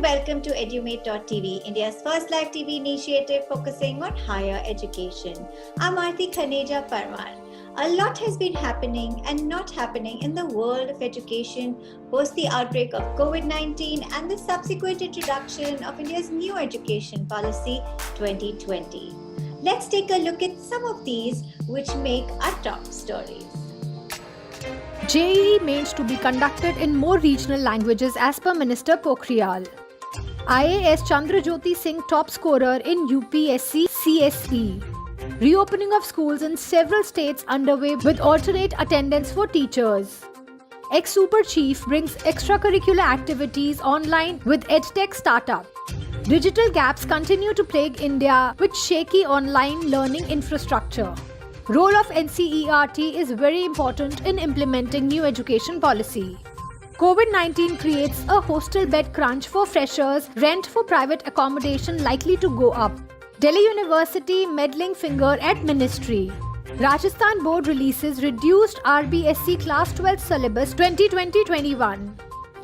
welcome to Edumate.tv, India's first live TV initiative focusing on higher education. I'm Aarti Khaneja Parmar. A lot has been happening and not happening in the world of education post the outbreak of COVID-19 and the subsequent introduction of India's new education policy 2020. Let's take a look at some of these which make our top stories. JEE mains to be conducted in more regional languages as per Minister Pokhriyal. IAS Chandrajyoti Singh top scorer in UPSC CSE. Reopening of schools in several states underway with alternate attendance for teachers. Ex-Super Chief brings extracurricular activities online with EdTech startup. Digital gaps continue to plague India with shaky online learning infrastructure. Role of NCERT is very important in implementing new education policy. COVID-19 creates a hostel bed crunch for freshers, rent for private accommodation likely to go up. Delhi University meddling finger at ministry. Rajasthan board releases reduced RBSC class 12 syllabus 2020-21.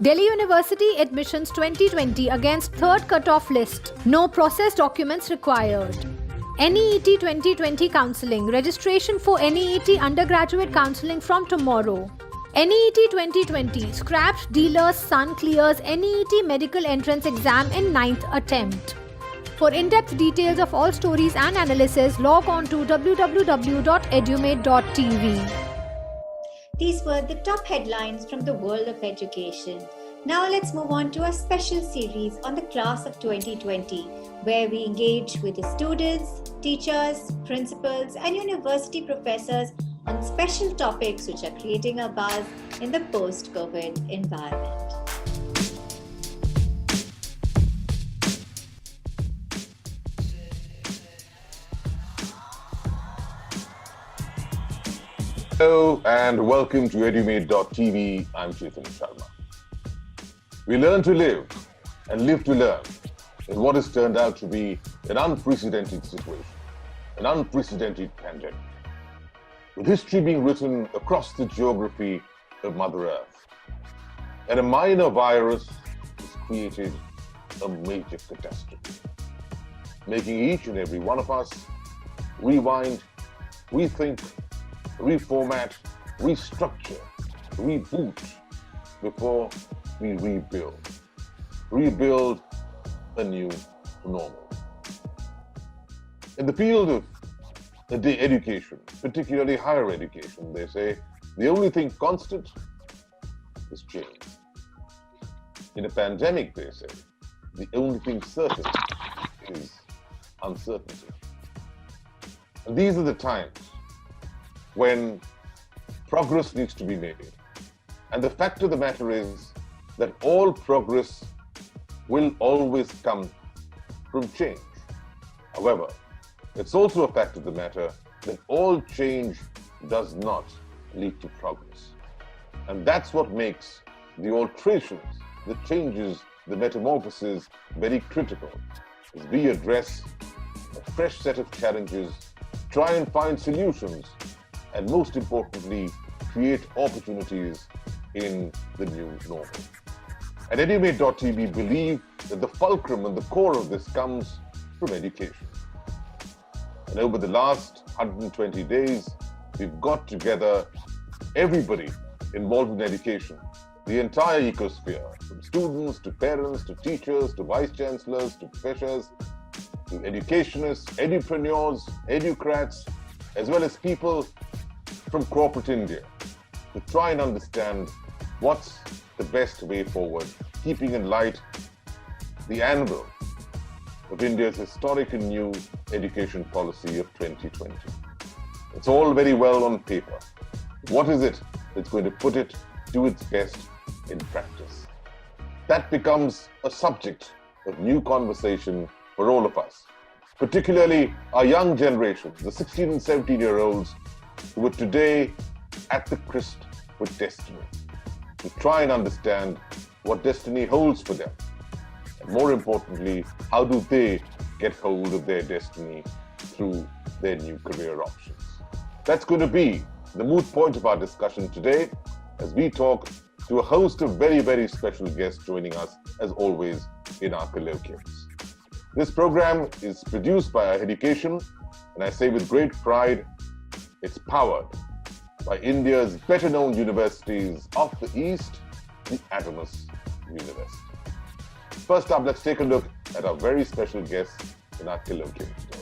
Delhi University admissions 2020 against third cutoff list. No process documents required. NEET 2020 counselling. Registration for NEET undergraduate counselling from tomorrow. NEET 2020 scrapped dealer's son clears NEET medical entrance exam in 9th attempt. For in-depth details of all stories and analysis, log on to www.edumate.tv. These were the top headlines from the world of education. Now let's move on to a special series on the class of 2020, where we engage with the students, teachers, principals, and university professors on special topics which are creating a buzz in the post-COVID environment. Hello and welcome to Edumate.tv. I'm Chetan Sharma. We learn to live and live to learn in what has turned out to be an unprecedented situation, an unprecedented pandemic, with history being written across the geography of Mother Earth. And a minor virus has created a major catastrophe, making each and every one of us rewind, rethink, reformat, restructure, reboot before we rebuild a new normal. In the field of education, particularly higher education, they say the only thing constant is change. In a pandemic, they say the only thing certain is uncertainty. And these are the times when progress needs to be made. And the fact of the matter is that all progress will always come from change. However, it's also a fact of the matter that all change does not lead to progress. And that's what makes the alterations, the changes, the metamorphoses very critical, as we address a fresh set of challenges, try and find solutions, and most importantly, create opportunities in the new normal. At Edumate.tv, believe that the fulcrum and the core of this comes from education. And over the last 120 days, we've got together everybody involved in education, the entire ecosphere, from students to parents to teachers to vice chancellors to professors to educationists, edupreneurs, educrats, as well as people from corporate India, to try and understand what's the best way forward, keeping in light the anvil of India's historic and new education policy of 2020. It's all very well on paper. What is it that's going to put it to its best in practice? That becomes a subject of new conversation for all of us, particularly our young generation, the 16 and 17-year-olds who are today at the crisp with destiny, to try and understand what destiny holds for them. And more importantly, how do they get hold of their destiny through their new career options? That's going to be the moot point of our discussion today as we talk to a host of very, very special guests joining us, as always, in our colloquiums. This program is produced by Higher Education, and I say with great pride, it's powered by India's better-known universities of the East, the Edumate University. First up, let's take a look at our very special guest in our colloquium today.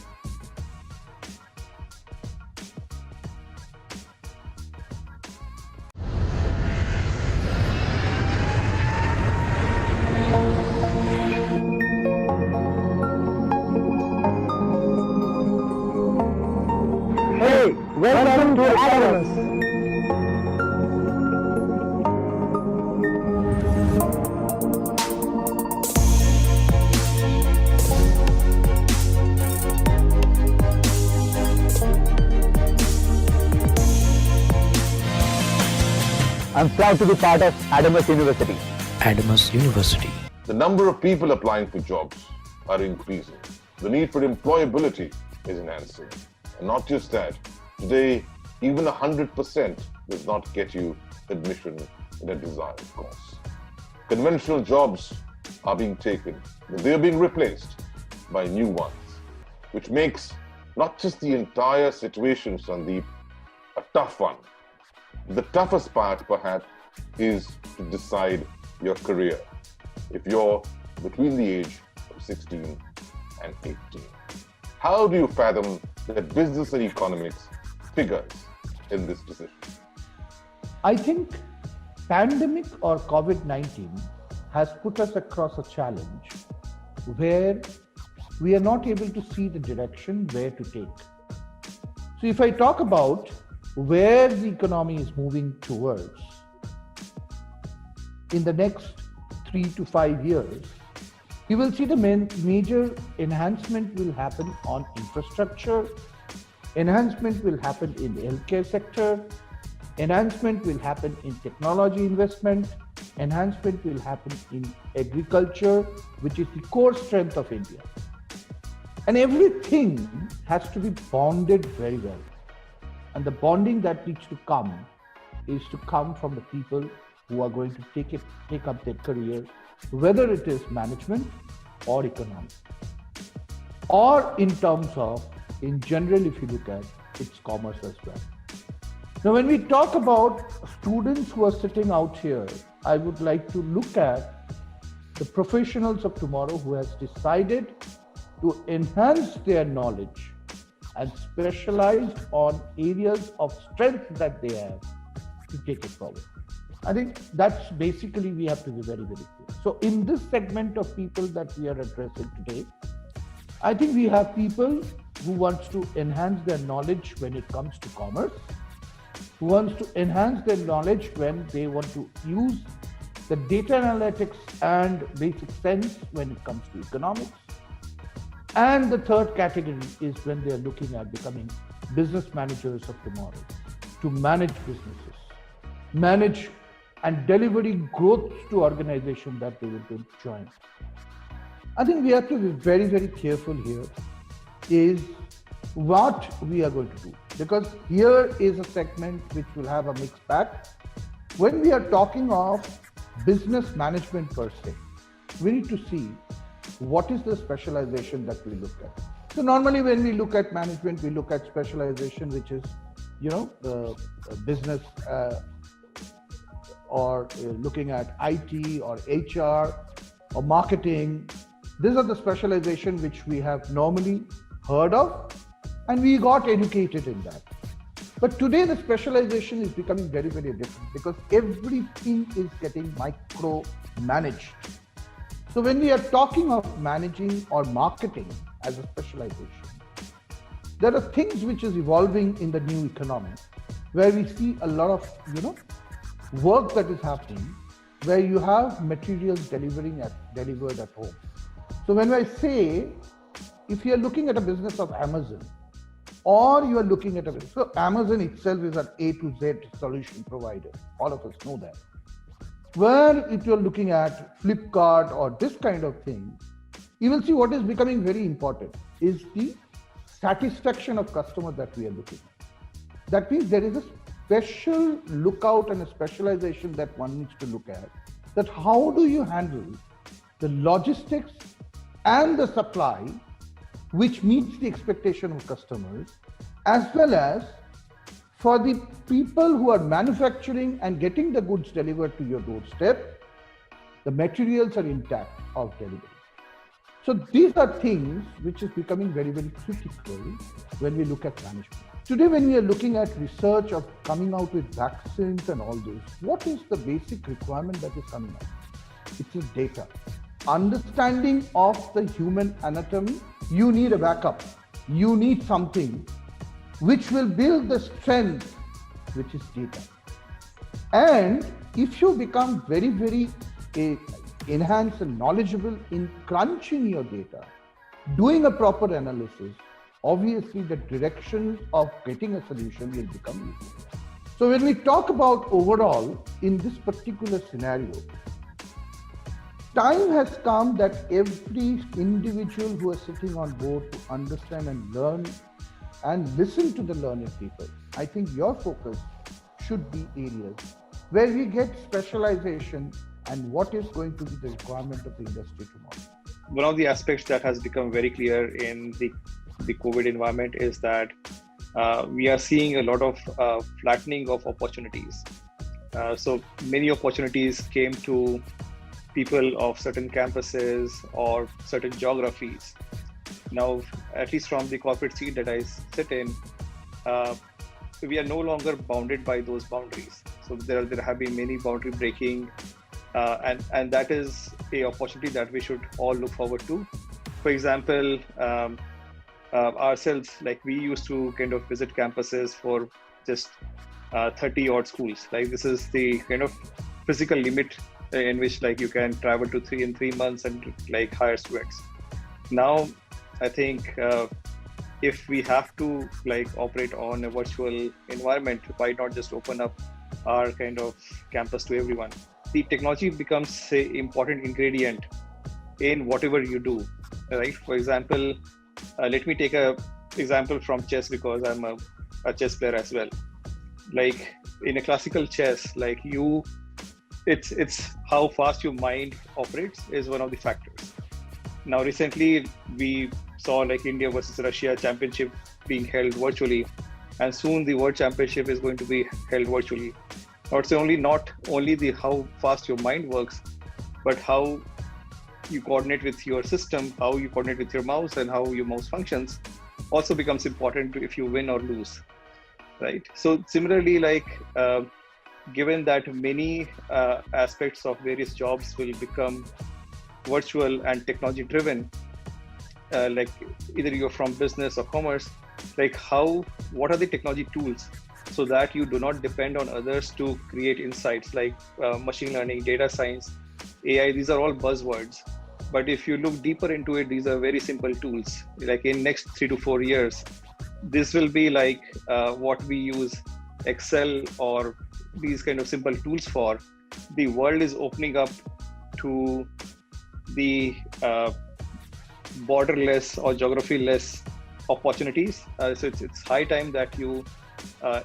Hey, welcome to Edumate. I'm proud to be part of Edumate University. Edumate University. The number of people applying for jobs are increasing. The need for employability is enhancing. And not just that, today, even 100% does not get you admission in a desired course. Conventional jobs are being taken, but they're being replaced by new ones, which makes not just the entire situation, Sandeep, a tough one. The toughest part, perhaps, is to decide your career if you're between the age of 16 and 18. How do you fathom that business and economics figures in this decision? I think pandemic or COVID-19 has put us across a challenge where we are not able to see the direction where to take. So if I talk about where the economy is moving towards in the next 3 to 5 years, you will see the major enhancement will happen on infrastructure, enhancement will happen in the healthcare sector, enhancement will happen in technology investment, enhancement will happen in agriculture, which is the core strength of India. And everything has to be bonded very well. And the bonding that needs to come is to come from the people who are going to take up their career, whether it is management or economics, or in terms of, in general, if you look at, it's commerce as well. Now, when we talk about students who are sitting out here, I would like to look at the professionals of tomorrow who has decided to enhance their knowledge and specialized on areas of strength that they have to take it forward. I think that's basically we have to be very, very clear. So in this segment of people that we are addressing today, I think we have people who wants to enhance their knowledge when it comes to commerce, who wants to enhance their knowledge when they want to use the data analytics and basic sense when it comes to economics. And the third category is when they are looking at becoming business managers of tomorrow, to manage businesses, manage and delivering growth to organizations that they will be join. I think we have to be very, very careful here is what we are going to do, because here is a segment which will have a mixed bag. When we are talking of business management per se, we need to see what is the specialization that we look at. So normally when we look at management, we look at specialization, which is, business or looking at IT or HR or marketing. These are the specialization which we have normally heard of, and we got educated in that. But today the specialization is becoming very, very different because everything is getting micro-managed. So when we are talking of managing or marketing as a specialization, there are things which is evolving in the new economy where we see a lot of, work that is happening where you have materials delivered at home. So when I say, if you are looking at a business of Amazon, or you are looking at so Amazon itself is an A to Z solution provider. All of us know that. Where if you're looking at Flipkart or this kind of thing, you will see what is becoming very important is the satisfaction of customer that we are looking at. That means there is a special lookout and a specialization that one needs to look at, that how do you handle the logistics and the supply, which meets the expectation of customers, as well as for the people who are manufacturing and getting the goods delivered to your doorstep, the materials are intact of delivery. So these are things which is becoming very, very critical when we look at management. Today, when we are looking at research of coming out with vaccines and all this, what is the basic requirement that is coming out? It's the data. Understanding of the human anatomy, you need a backup. You need something which will build the strength, which is data. And if you become very, very enhanced and knowledgeable in crunching your data, doing a proper analysis, obviously the direction of getting a solution will become easier. So when we talk about overall in this particular scenario, time has come that every individual who is sitting on board to understand and learn and listen to the learning people, I think your focus should be areas where we get specialization and what is going to be the requirement of the industry tomorrow. One of the aspects that has become very clear in the COVID environment is that we are seeing a lot of flattening of opportunities. So many opportunities came to people of certain campuses or certain geographies. Now, at least from the corporate seat that I sit in, we are no longer bounded by those boundaries. So there have been many boundary breaking, and that is a opportunity that we should all look forward to. For example, ourselves, like we used to kind of visit campuses for just 30 odd schools. Like this is the kind of physical limit in which like you can travel to in 3 months and like hire students. Now, I think if we have to like operate on a virtual environment, why not just open up our kind of campus to everyone? The technology becomes an important ingredient in whatever you do, right? For example, let me take a example from chess because I'm a chess player as well. Like in a classical chess, like it's how fast your mind operates is one of the factors. Now, recently we saw like India versus Russia championship being held virtually, and soon the World Championship is going to be held virtually. Now, it's not only the how fast your mind works, but how you coordinate with your system, how you coordinate with your mouse, and how your mouse functions also becomes important if you win or lose, right? So similarly, like given that many aspects of various jobs will become virtual and technology driven, like either you're from business or commerce, like what are the technology tools so that you do not depend on others to create insights like machine learning, data science, AI, these are all buzzwords. But if you look deeper into it, these are very simple tools. Like in next 3 to 4 years, this will be like what we use Excel or these kind of simple tools for. The world is opening up to the borderless or geography-less opportunities. So it's high time that you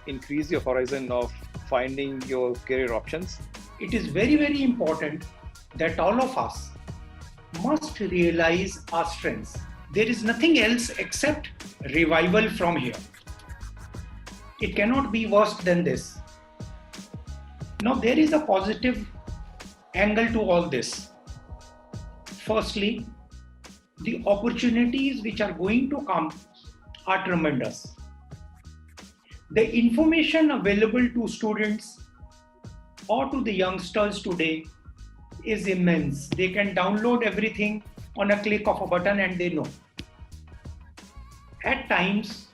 increase your horizon of finding your career options. It is very, very important that all of us must realize our strengths. There is nothing else except revival from here. It cannot be worse than this. Now, there is a positive angle to all this. Firstly, the opportunities which are going to come are tremendous. The information available to students or to the youngsters today is immense. They can download everything on a click of a button and they know. At times,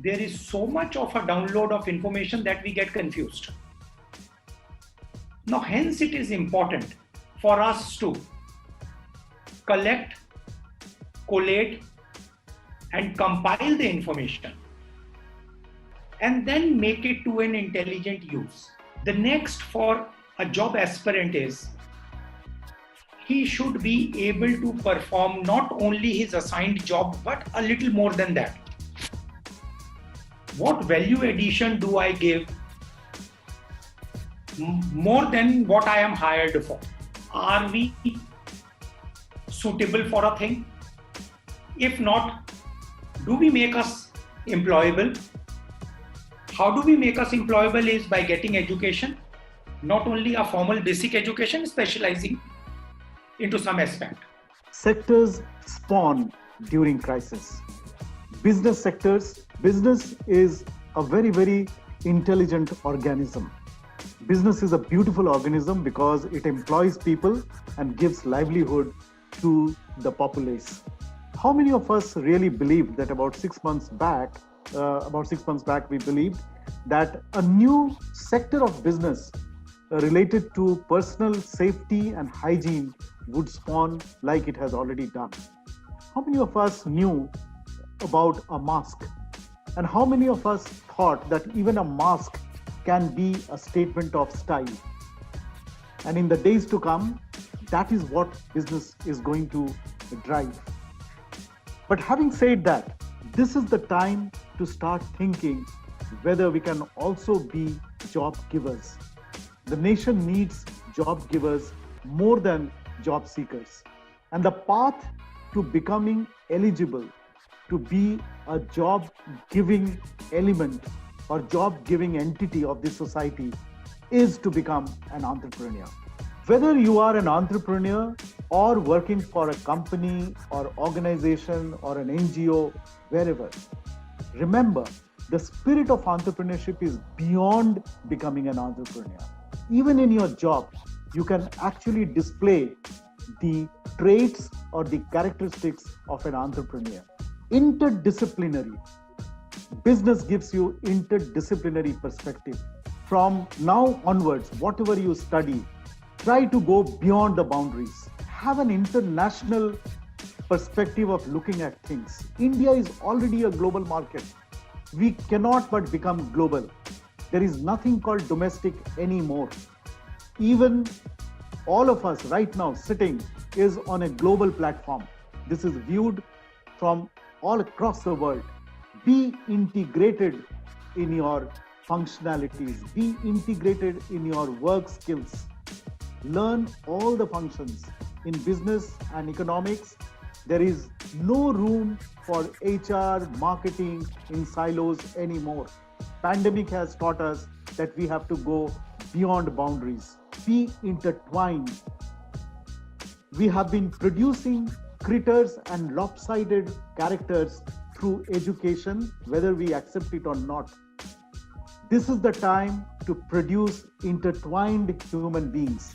there is so much of a download of information that we get confused. Now, hence it is important for us to collect, collate, and compile the information and then make it to an intelligent use. The next for a job aspirant is he should be able to perform not only his assigned job, but a little more than that. What value addition do I give more than what I am hired for? Are we suitable for a thing? If not, do we make us employable? How do we make us employable is by getting education, not only a formal basic education, specializing into some aspect. Sectors spawn during crisis. Business sectors, business is a very, very intelligent organism. Business is a beautiful organism because it employs people and gives livelihood to the populace. How many of us really believed that about 6 months back, we believed that a new sector of business related to personal safety and hygiene would spawn like it has already done? How many of us knew about a mask? And how many of us thought that even a mask can be a statement of style? And in the days to come, that is what business is going to drive. But having said that, this is the time to start thinking whether we can also be job givers. The nation needs job givers more than job seekers. And the path to becoming eligible to be a job giving element or job giving entity of this society is to become an entrepreneur. Whether you are an entrepreneur or working for a company or organization or an NGO, wherever, remember, the spirit of entrepreneurship is beyond becoming an entrepreneur. Even in your job, you can actually display the traits or the characteristics of an entrepreneur. Interdisciplinary. Business gives you interdisciplinary perspective. From now onwards, whatever you study, try to go beyond the boundaries. Have an international perspective of looking at things. India is already a global market. We cannot but become global. There is nothing called domestic anymore. Even all of us right now sitting is on a global platform. This is viewed from all across the world. Be integrated in your functionalities. Be integrated in your work skills. Learn all the functions. In business and economics, there is no room for HR, marketing in silos anymore. Pandemic has taught us that we have to go beyond boundaries. Be intertwined. We have been producing critters and lopsided characters through education, whether we accept it or not. This is the time to produce intertwined human beings.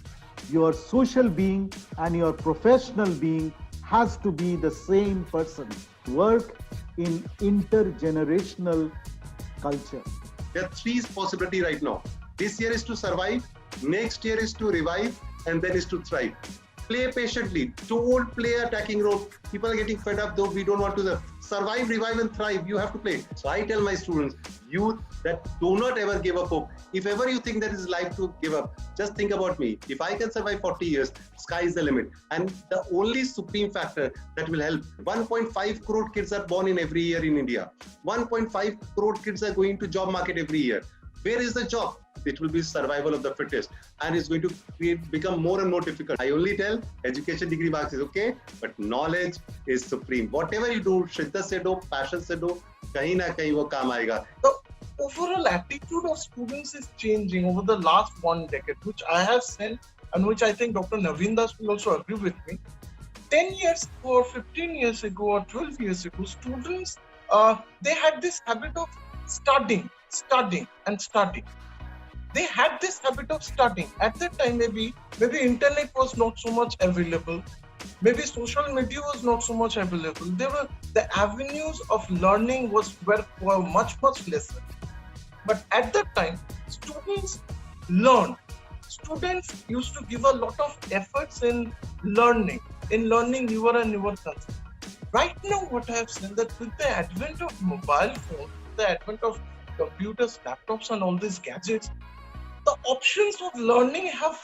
Your social being and your professional being has to be the same person. Work in intergenerational culture. There are three possibilities right now. This year is to survive, next year is to revive, and then is to thrive. Play patiently. Don't play attacking role. People are getting fed up though. We don't want to survive, revive, and thrive. You have to play. So I tell my students, youth, that do not ever give up hope. If ever you think that is life to give up, just think about me. If I can survive 40 years, sky is the limit. And the only supreme factor that will help, 1.5 crore kids are born in every year in India. 1.5 crore kids are going to job market every year. Where is the job? It will be survival of the fittest, and it's going to become more and more difficult. I only tell education degree marks is okay, but knowledge is supreme. Whatever you do, shraddha se do, passion se do, kahin na kahin wo kaam aayega. The overall attitude of students is changing over the last 1 decade, which I have seen and which I think Dr. Naveen Das will also agree with me. 10 years ago or 15 years ago or 12 years ago, students, they had this habit of studying. They had this habit of studying. At that time, maybe internet was not so much available. Maybe social media was not so much available. The avenues of learning were much lesser. But at that time, students learned. Students used to give a lot of efforts in learning newer and newer concepts. Right now, what I have seen that with the advent of mobile phones, the advent of computers, laptops, and all these gadgets, the options of learning have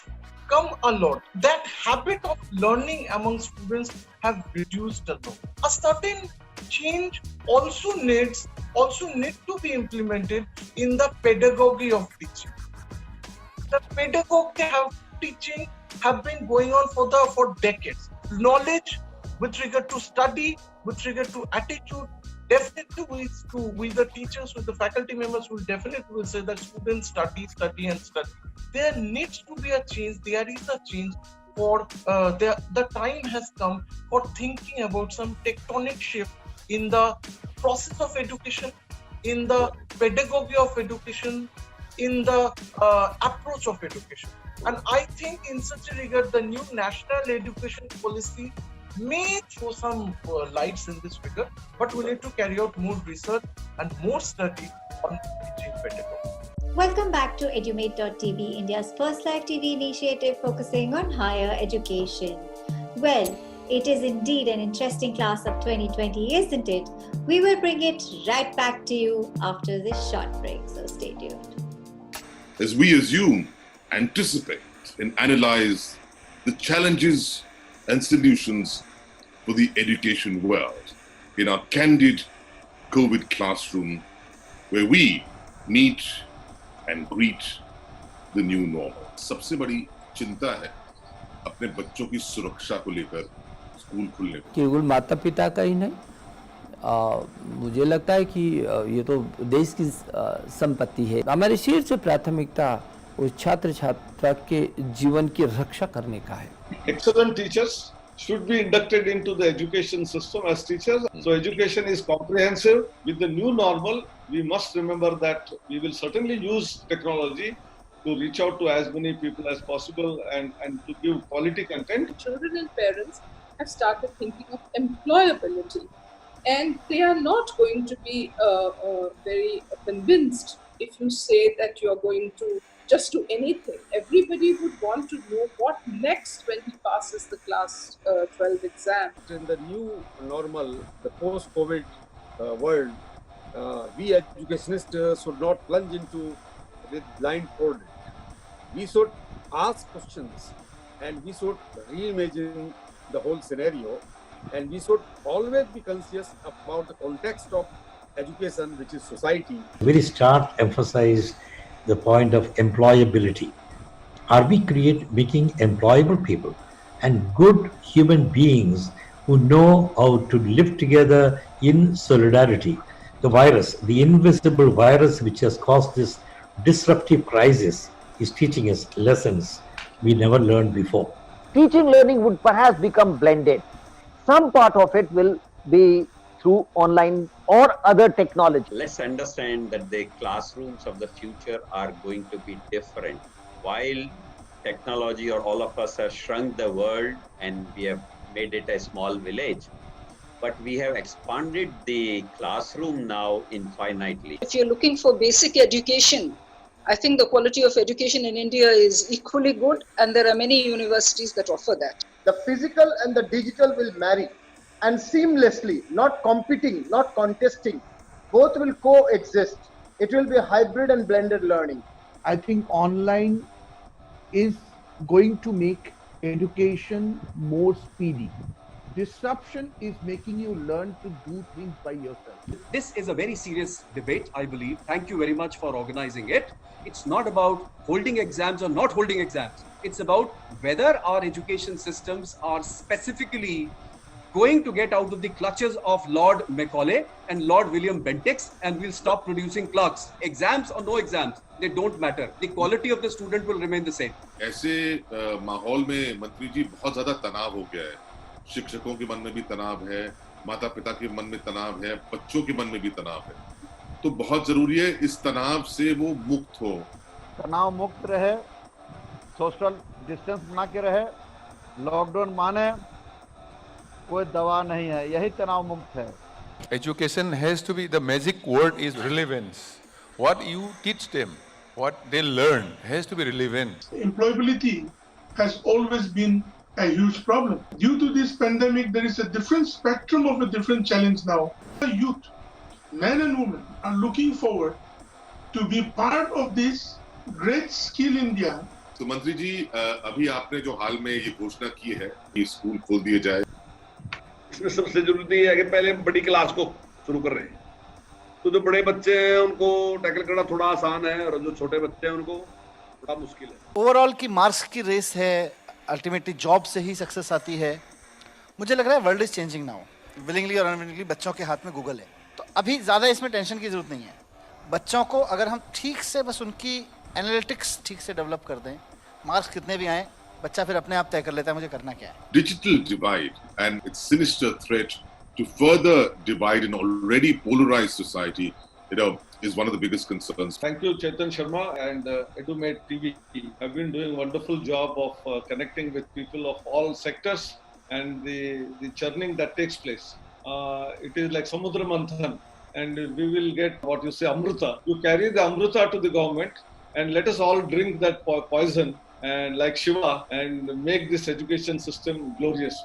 come a lot. That habit of learning among students have reduced a lot. A certain change also needs to be implemented in the pedagogy of teaching. The pedagogy of teaching have been going on for decades. Knowledge with regard to study, with regard to attitude. Definitely, we the teachers, with the faculty members, will definitely say that students study, study, and study. There needs to be a change. There is a change. For the time has come for thinking about some tectonic shift in the process of education, in the pedagogy of education, in the approach of education. And I think in such a regard, the new national education policy may throw some lights in this figure, but we need to carry out more research and more study on teaching pedagogy. Welcome back to Edumate.tv, India's first live TV initiative focusing on higher education. Well, it is indeed an interesting class of 2020, isn't it? We will bring it right back to you after this short break, so stay tuned. As we assume, anticipate, and analyze the challenges and solutions for the education world in our candid COVID classroom, where we meet and greet the new normal. सबसे बड़ी चिंता है अपने बच्चों की सुरक्षा को लेकर स्कूल खुलने पर। केवल माता पिता का ही नहीं, मुझे लगता है कि ये तो देश की संपत्ति है। हमारी शीर्ष प्राथमिकता उस छात्र छात्रा के जीवन की रक्षा करने का है। Excellent teachers should be inducted into the education system as teachers. So education is comprehensive. With the new normal, we must remember that we will certainly use technology to reach out to as many people as possible and to give quality content. Children and parents have started thinking of employability, and they are not going to be very convinced if you say that you are going to just do anything. Everybody would want to know what next when he passes the class 12 exam. In the new normal, the post-COVID world, we educationists should not plunge into with blindfolded. We should ask questions and we should reimagine the whole scenario, and we should always be conscious about the context of education, which is society. Very stark emphasize the point of employability. Are we making employable people and good human beings who know how to live together in solidarity? The virus, the invisible virus which has caused this disruptive crisis, is teaching us lessons we never learned before. Teaching learning would perhaps become blended. Some part of it will be through online or other technology. Let's understand that the classrooms of the future are going to be different. While technology or all of us have shrunk the world and we have made it a small village, but we have expanded the classroom now infinitely. If you're looking for basic education, I think the quality of education in India is equally good, and there are many universities that offer that. The physical and the digital will marry, and seamlessly, not competing, not contesting. Both will coexist. It will be hybrid and blended learning. I think online is going to make education more speedy. Disruption is making you learn to do things by yourself. This is a very serious debate, I believe. Thank you very much for organizing it. It's not about holding exams or not holding exams. It's about whether our education systems are specifically going to get out of the clutches of Lord Macaulay and Lord William Bentinck, and we'll stop producing clerks. Exams or no exams, they don't matter. The quality of the student will remain the same. ऐसे माहौल में मंत्री जी बहुत ज्यादा तनाव हो गया है। शिक्षकों के मन में भी तनाव है, माता पिता के मन में तनाव है, बच्चों के मन में भी तनाव है। तो बहुत जरूरी है इस तनाव से वो मुक्त हो। तनाव मुक्त रहे, सोशल डिस्टेंस बना के रहे, लॉकडाउन माने, कोई दवा नहीं है, यही तनाव मुक्त है। Education has to be, the magic word is relevance. What you teach them, what they learn has to be relevant. Employability has always been a huge problem. Due to this pandemic, there is a different spectrum of a different challenge now. The youth, men and women, are looking forward to be part of this great skill India. तो मंत्री जी, अभी आपने जो हाल में ये घोषणा की है कि स्कूल खोल दिए जाए, इसमें सबसे जरूरी है कि पहले बड़ी क्लास को शुरू कर रहे हैं। तो जो बड़े बच्चे हैं उनको टैकल करना थोड़ा आसान है, और जो छोटे बच्चे हैं उनको थोड़ा मुश्किल है। ओवरऑल की मार्क्स की रेस है, अल्टीमेटली जॉब से ही सक्सेस आती है। मुझे लग रहा है world is changing now, willingly और अनविलिंगली बच्चों के हाथ में गूगल है, तो अभी ज़्यादा इसमें टेंशन की जरूरत नहीं है। बच्चों को अगर हम ठीक से बस उनकी एनालिटिक्स ठीक से डेवलप कर दें, मार्क्स कितने भी आए, बच्चा फिर अपने आप तय कर लेता है मुझे करना क्या है। Digital divide and its sinister threat to further divide an already polarized society, is one of the biggest concerns. Thank you, Chetan Sharma and Edumate TV have been doing a wonderful job of connecting with people of all sectors and the churning that takes place. It is like Samudra Manthan, and we will get what you say, Amrita. You carry the Amrita to the government and let us all drink that poison and like Shiva and make this education system glorious.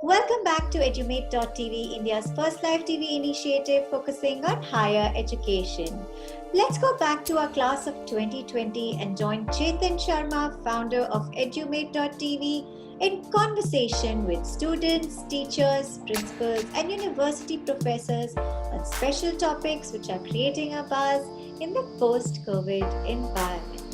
Welcome back to Edumate.tv, India's first live TV initiative focusing on higher education. Let's go back to our class of 2020 and join Chetan Sharma, founder of Edumate.tv, in conversation with students, teachers, principals, and university professors on special topics which are creating a buzz in the post-COVID environment.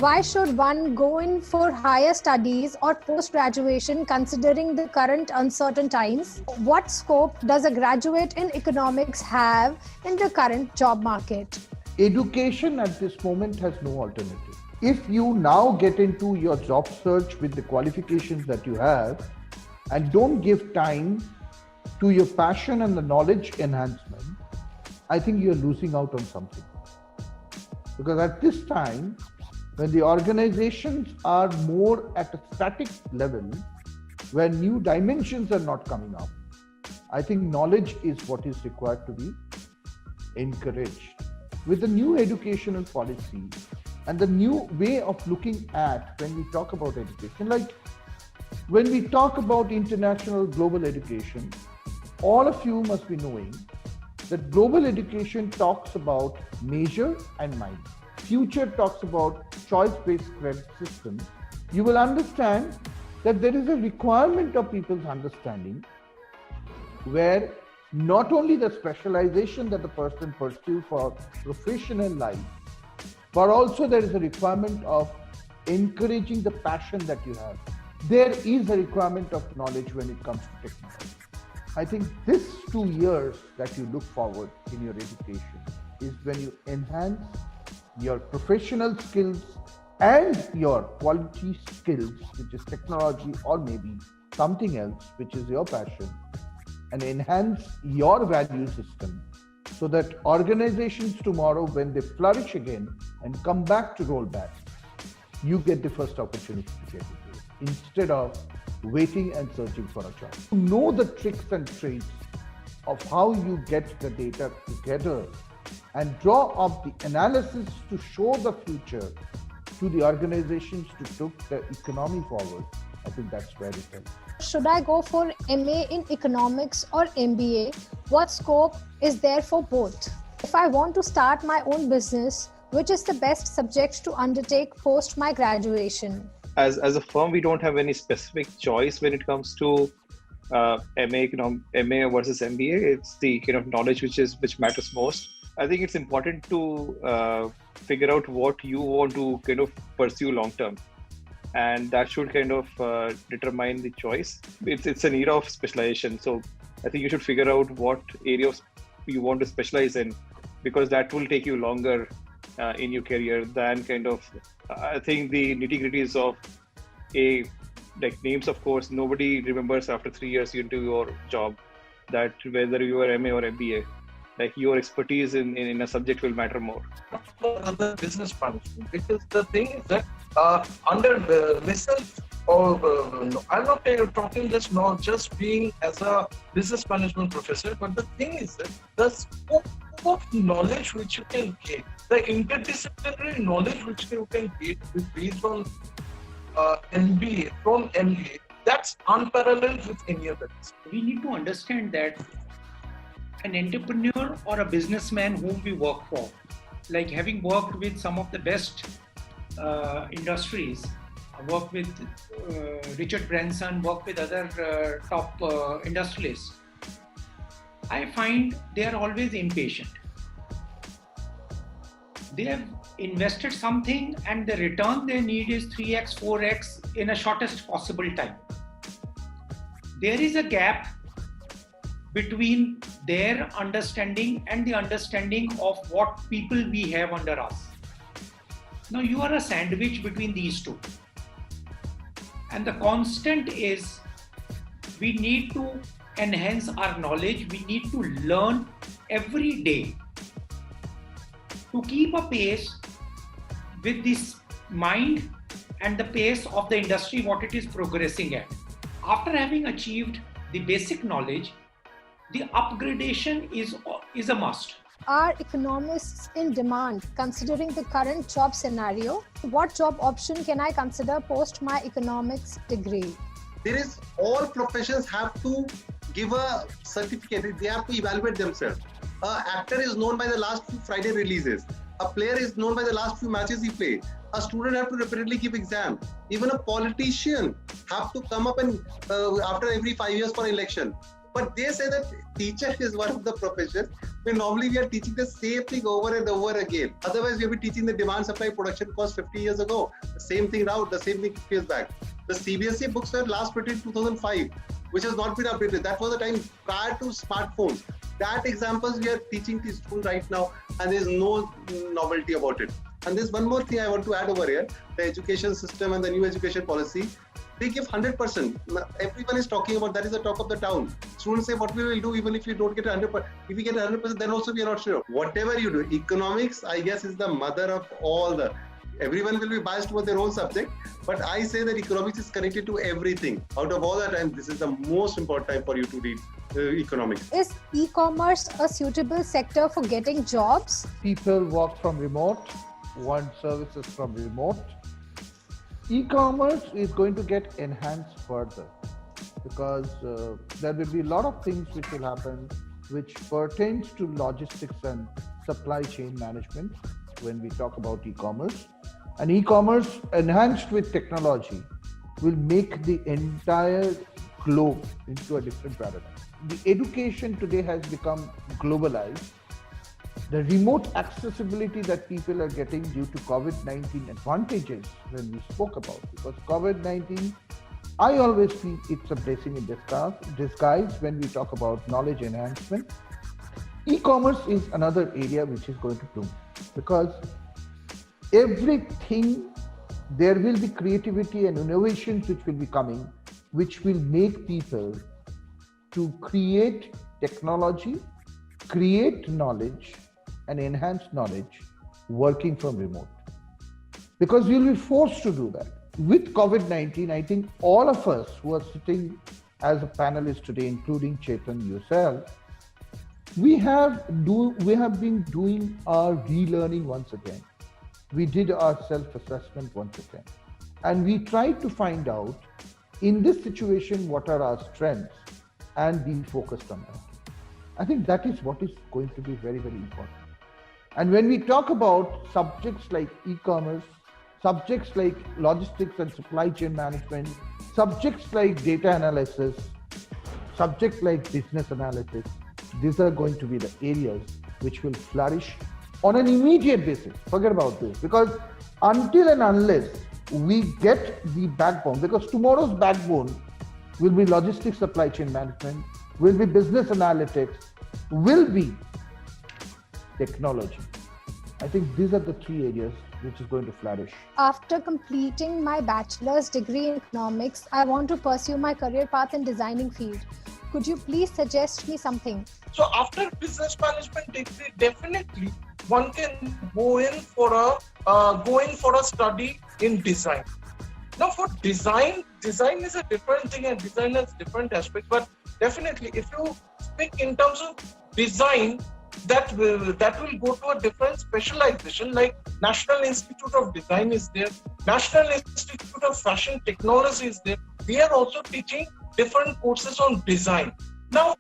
Why should one go in for higher studies or post-graduation considering the current uncertain times? What scope does a graduate in economics have in the current job market? Education at this moment has no alternative. If you now get into your job search with the qualifications that you have and don't give time to your passion and the knowledge enhancement, I think you're losing out on something. Because at this time, when the organizations are more at a static level, where new dimensions are not coming up, I think knowledge is what is required to be encouraged. With the new educational policy and the new way of looking at when we talk about education, like when we talk about international global education, all of you must be knowing that global education talks about measure and mind. Future talks about choice-based credit system. You will understand that there is a requirement of people's understanding where not only the specialization that the person pursues for professional life, but also there is a requirement of encouraging the passion that you have. There is a requirement of knowledge when it comes to technology. I think this 2 years that you look forward in your education is when you enhance your professional skills and your quality skills, which is technology or maybe something else, which is your passion, and enhance your value system so that organizations tomorrow, when they flourish again and come back to roll back, you get the first opportunity to get into it instead of waiting and searching for a job. Know the tricks and trades of how you get the data together and draw up the analysis to show the future to the organizations to take the economy forward. I think that's where it is. Should I go for MA in economics or MBA? What scope is there for both? If I want to start my own business, which is the best subject to undertake post my graduation? As a firm, we don't have any specific choice when it comes to MA versus MBA. It's the kind of knowledge which matters most. I think it's important to figure out what you want to kind of pursue long term, and that should kind of determine the choice. It's an era of specialization, so I think you should figure out what areas you want to specialize in, because that will take you longer in your career than kind of I think the nitty-gritties of like names. Of course, nobody remembers after 3 years into your job that whether you are MA or MBA. Like your expertise in a subject will matter more. Other business management, because the thing is that under myself, or I'm not talking just being as a business management professor, but the thing is that the scope of knowledge which you can gain, the interdisciplinary knowledge which you can gain based on MBA from MBA, that's unparalleled with any other. We need to understand that an entrepreneur or a businessman whom we work for, like having worked with some of the best industries, worked with Richard Branson, worked with other top industrialists, I find they are always impatient. They have invested something and the return they need is 3x, 4x in a shortest possible time. there is a gap between their understanding and the understanding of what people we have under us. Now you are a sandwich between these two. And the constant is we need to enhance our knowledge, we need to learn every day to keep a pace with this mind and the pace of the industry, what it is progressing at. After having achieved the basic knowledge, the upgradation is a must. Are economists in demand considering the current job scenario? What job option can I consider post my economics degree? There is, all professions have to give a certificate. They have to evaluate themselves. An actor is known by the last few Friday releases. A player is known by the last few matches he played. A student have to repeatedly give exam. Even a politician have to come up and after every 5 years for election. But they say that teacher is one of the professions where normally we are teaching the same thing over and over again. Otherwise, we will be teaching the demand supply production cost 50 years ago. The same thing now, the same thing 50 years back. The CBSE books were last printed in 2005, which has not been updated. That was the time prior to smartphones. That examples we are teaching to students right now, and there is no novelty about it. And there's one more thing I want to add over here. The education system and the new education policy, they give 100%. Everyone is talking about that is the talk of the town. Students say what we will do even if you don't get 100%. If we get 100%, then also we are not sure. Whatever you do, economics, I guess, is the mother of all the. Everyone will be biased toward their own subject, but I say that economics is connected to everything. Out of all the time, this is the most important time for you to read economics. Is e-commerce a suitable sector for getting jobs? People work from remote, want services from remote. E-commerce is going to get enhanced further because there will be a lot of things which will happen which pertains to logistics and supply chain management when we talk about e-commerce. And e-commerce enhanced with technology will make the entire globe into a different paradigm. The education today has become globalized. The remote accessibility that people are getting due to COVID-19 advantages when we spoke about, because COVID-19, I always feel it's a blessing in disguise when we talk about knowledge enhancement. E-commerce is another area which is going to bloom because everything, there will be creativity and innovations which will be coming, which will make people to create technology, create knowledge, and enhance knowledge working from remote. Because you'll be forced to do that. With COVID-19, I think all of us who are sitting as a panelist today, including Chetan, yourself, we have been doing our relearning once again. We did our self-assessment once again. And we tried to find out, in this situation, what are our strengths and be focused on that. I think that is what is going to be very, very important. And when we talk about subjects like e-commerce, subjects like logistics and supply chain management, subjects like data analysis, subjects like business analysis, these are going to be the areas which will flourish on an immediate basis. Forget about this, because until and unless we get the backbone, because tomorrow's backbone will be logistics, supply chain management, will be business analytics, will be technology. I think these are the three areas which is going to flourish. After completing my bachelor's degree in economics, I want to pursue my career path in designing field. Could you please suggest me something? So after business management degree, definitely one can go in for a study in design. Now for design is a different thing and design has different aspects. But definitely, if you speak in terms of design, that will go to a different specialization. Like National Institute of Design is there, National Institute of Fashion Technology is there. They are also teaching different courses on design. Now,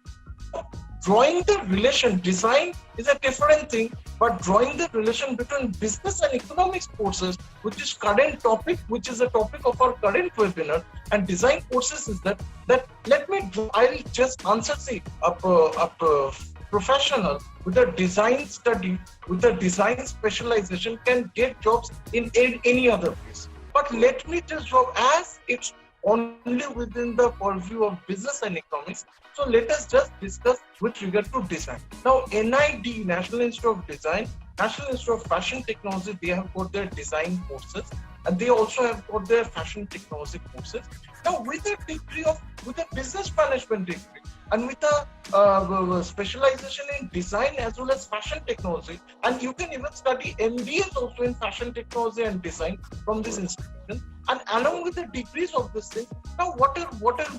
drawing the relation, design is a different thing, but drawing the relation between business and economics courses, which is current topic, which is a topic of our current webinar, and design courses is that I'll just answer a professional with a design study, with a design specialization can get jobs in any other place. But let me just drop, as it's only within the purview of business and economics. So let us just discuss with regard to design. Now, NID, National Institute of Design, National Institute of Fashion Technology, they have got their design courses, and they also have got their fashion technology courses. Now, with a business management degree and with a specialization in design as well as fashion technology, and you can even study MBAs also in fashion technology and design from this institution. And along with the degrees of this thing, now what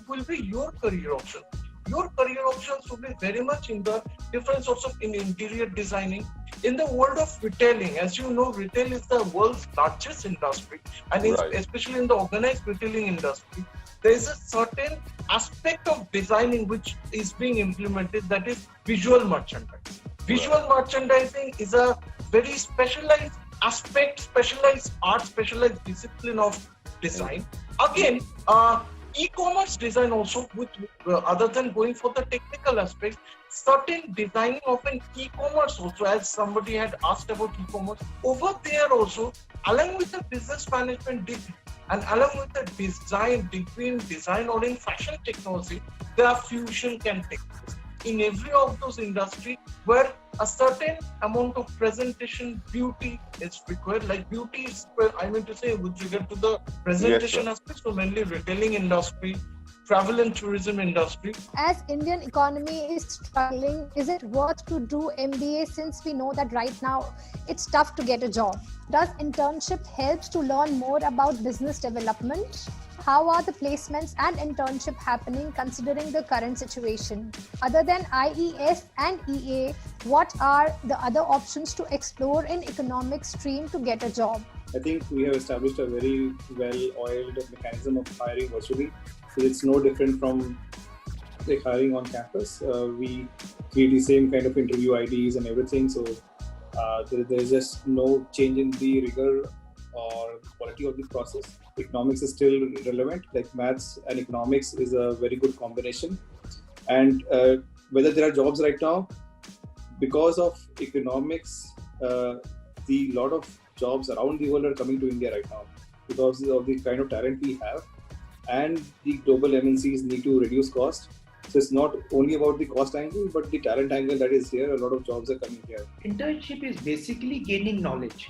will be your career option? Your career options will be very much in the different sorts of in interior designing. In the world of retailing, as you know, retail is the world's largest industry, and especially in the organized retailing industry, there is a certain aspect of designing which is being implemented, that is visual merchandising. Visual merchandising is a very specialized aspect, specialized art, specialized discipline of design. Again, e-commerce design also, with other than going for the technical aspects, certain designing of an e-commerce also, as somebody had asked about e-commerce, over there also, along with the business management degree and along with the design degree in design or in fashion technology, the fusion can take place in every of those industries where a certain amount of presentation beauty is required. Like beauty is, I mean to say, with regard to the presentation aspects, so mainly retailing industry, travel and tourism industry. As Indian economy is struggling, is it worth to do MBA, since we know that right now it's tough to get a job? Does internship help to learn more about business development? How are the placements and internship happening considering the current situation? Other than IES and EA, what are the other options to explore in economics stream to get a job? I think we have established a very well-oiled mechanism of hiring virtually. So it's no different from like hiring on campus. We create the same kind of interview IDs and everything. So there's just no change in the rigor or quality of the process. Economics is still relevant. Like maths and economics is a very good combination. And whether there are jobs right now, because of economics, the lot of jobs around the world are coming to India right now because of the kind of talent we have, and the global MNCs need to reduce cost. So it's not only about the cost angle, but the talent angle that is here. A lot of jobs are coming here. Internship is basically gaining knowledge.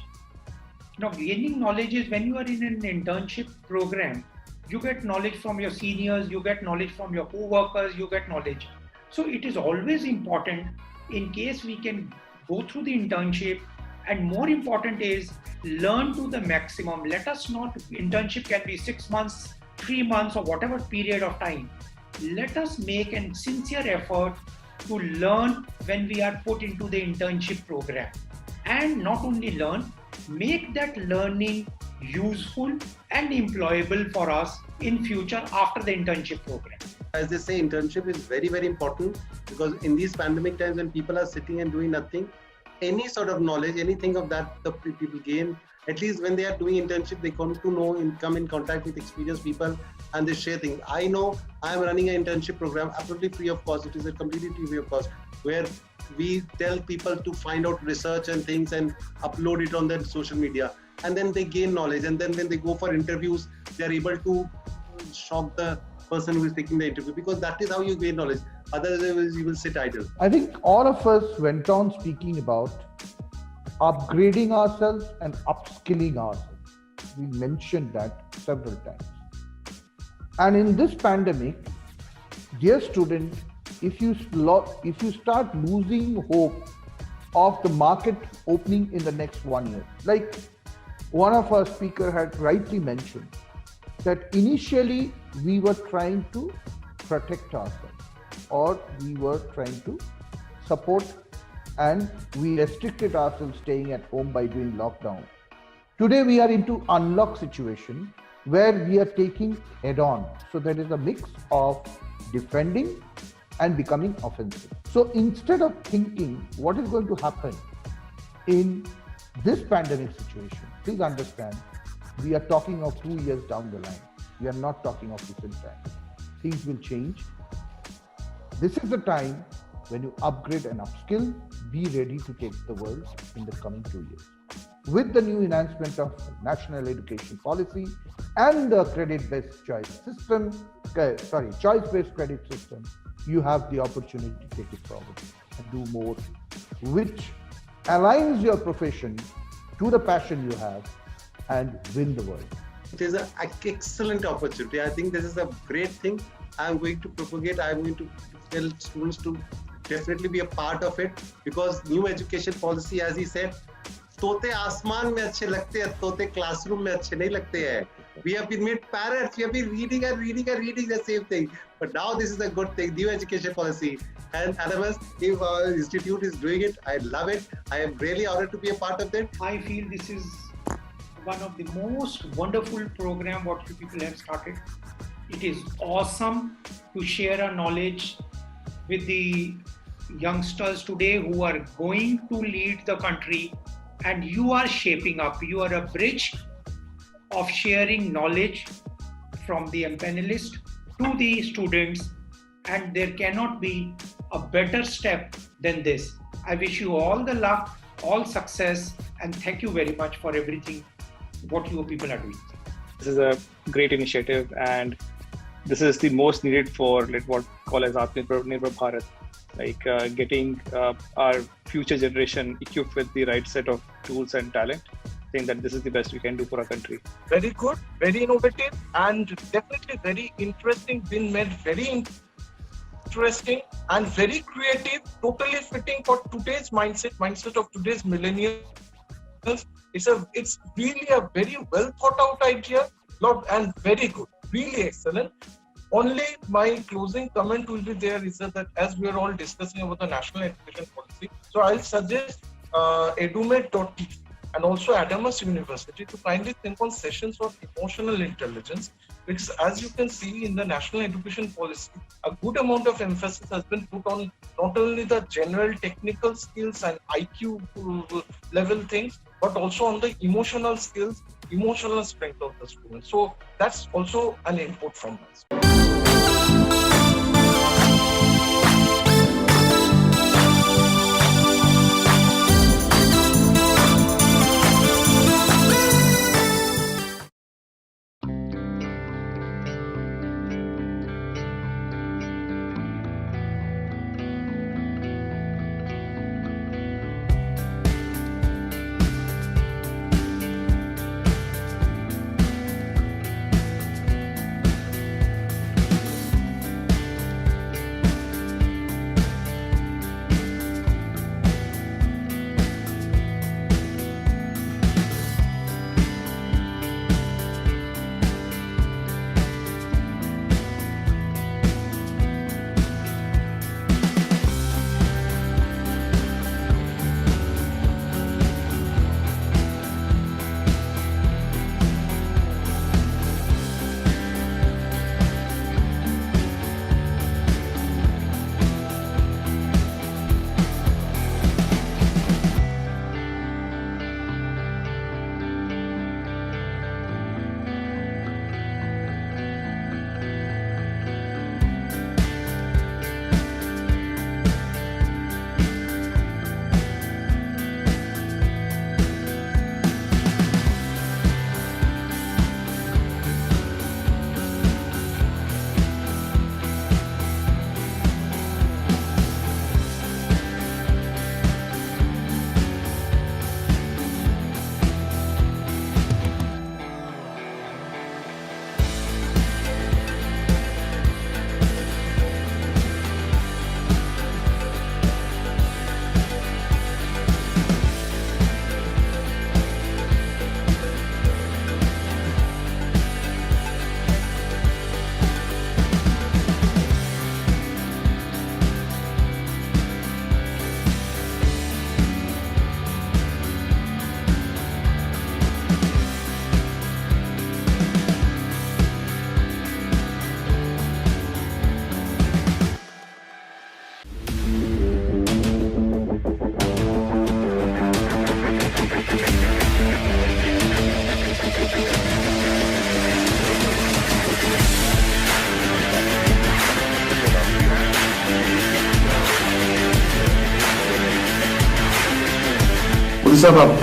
Now, gaining knowledge is when you are in an internship program, you get knowledge from your seniors, you get knowledge from your co-workers, you get knowledge. So it is always important, in case we can go through the internship, and more important is learn to the maximum. Let us not, internship can be 6 months, 3 months, or whatever period of time. Let us make a sincere effort to learn when we are put into the internship program. And not only learn, make that learning useful and employable for us in future after the internship program. As they say, internship is very, very important, because in these pandemic times when people are sitting and doing nothing, any sort of knowledge, anything of that the people gain, at least when they are doing internship, they come to know and come in contact with experienced people, and they share things. I know I am running an internship program absolutely free of cost. It is a completely free of cost, where we tell people to find out research and things and upload it on their social media, and then they gain knowledge, and then when they go for interviews, they are able to shock the person who is taking the interview, because that is how you gain knowledge. Otherwise you will sit idle. I think all of us went on speaking about upgrading ourselves and upskilling ourselves. We mentioned that several times. And in this pandemic, dear student, if you start losing hope of the market opening in the next 1 year, like one of our speaker had rightly mentioned, that initially we were trying to protect ourselves, or we were trying to support, and we restricted ourselves staying at home by doing lockdown. Today we are into unlock situation where we are taking head on. So there is a mix of defending and becoming offensive. So instead of thinking what is going to happen in this pandemic situation, please understand, we are talking of 2 years down the line. We are not talking of recent times. Things will change. This is the time when you upgrade and upskill, be ready to take the world in the coming 2 years. With the new enhancement of national education policy, and the credit-based choice-based credit system, you have the opportunity to take it forward and do more, which aligns your profession to the passion you have and win the world. It is an excellent opportunity. I think this is a great thing. I'm going to propagate. I'm going to tell students to definitely be a part of it, because new education policy, as he said, तोते आसमान में अच्छे लगते हैं, तोते classroom में अच्छे नहीं लगते हैं. We have been made parrots. We have been reading the same thing. But now this is a good thing, new education policy. And Adamus, if our institute is doing it, I love it. I am really honored to be a part of it. I feel this is one of the most wonderful program what you people have started. It is awesome to share our knowledge with the youngsters today who are going to lead the country, and you are shaping up. You are a bridge of sharing knowledge from the panelists to the students, and there cannot be a better step than this. I wish you all the luck, all success, and thank you very much for everything what you people are doing. This is a great initiative, and this is the most needed for what call as Atmanirbhar Bharat, like getting our future generation equipped with the right set of tools and talent. I think that this is the best we can do for our country. Very good, very innovative, and definitely very interesting. Been made very interesting and very creative. Totally fitting for today's mindset of today's millennials. It's really a very well thought out idea, and very good, really excellent. Only my closing comment will be there is that as we are all discussing about the national education policy, so I'll suggest Edumate.tv and also Adamus University to kindly think on sessions of emotional intelligence, because as you can see in the national education policy, a good amount of emphasis has been put on not only the general technical skills and IQ level things, but also on the emotional skills, emotional strength of the students. So that's also an input from us. साहब, आप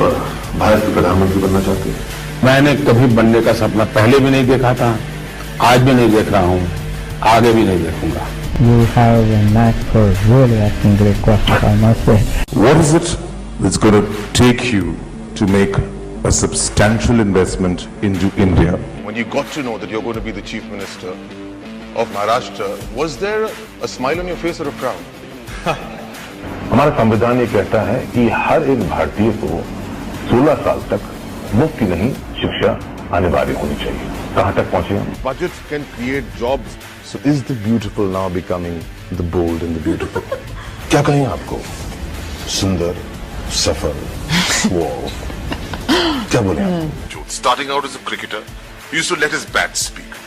भारत के प्रधानमंत्री बनना चाहते हैं? मैंने कभी बनने का सपना पहले भी नहीं देखा था, आज भी नहीं देख रहा हूँ, आगे भी नहीं देखूंगा. You have a knack for really asking great questions, I must say. What is it that's going to take you to make a substantial investment into India? When you got to know that you're going to be the Chief Minister of Maharashtra, was there a smile on your face or a frown? हमारा संविधान ये कहता है कि हर एक भारतीय को 16 साल तक मुफ्त नहीं शिक्षा अनिवार्य होनी चाहिए. कहाँ तक पहुँचे हम? Budgets can create jobs. So is the beautiful now becoming the bold and the beautiful? क्या कहें आपको? सुंदर, सफल, suave. क्या बोले आप? Starting out as a cricketer, he used to let his bat speak.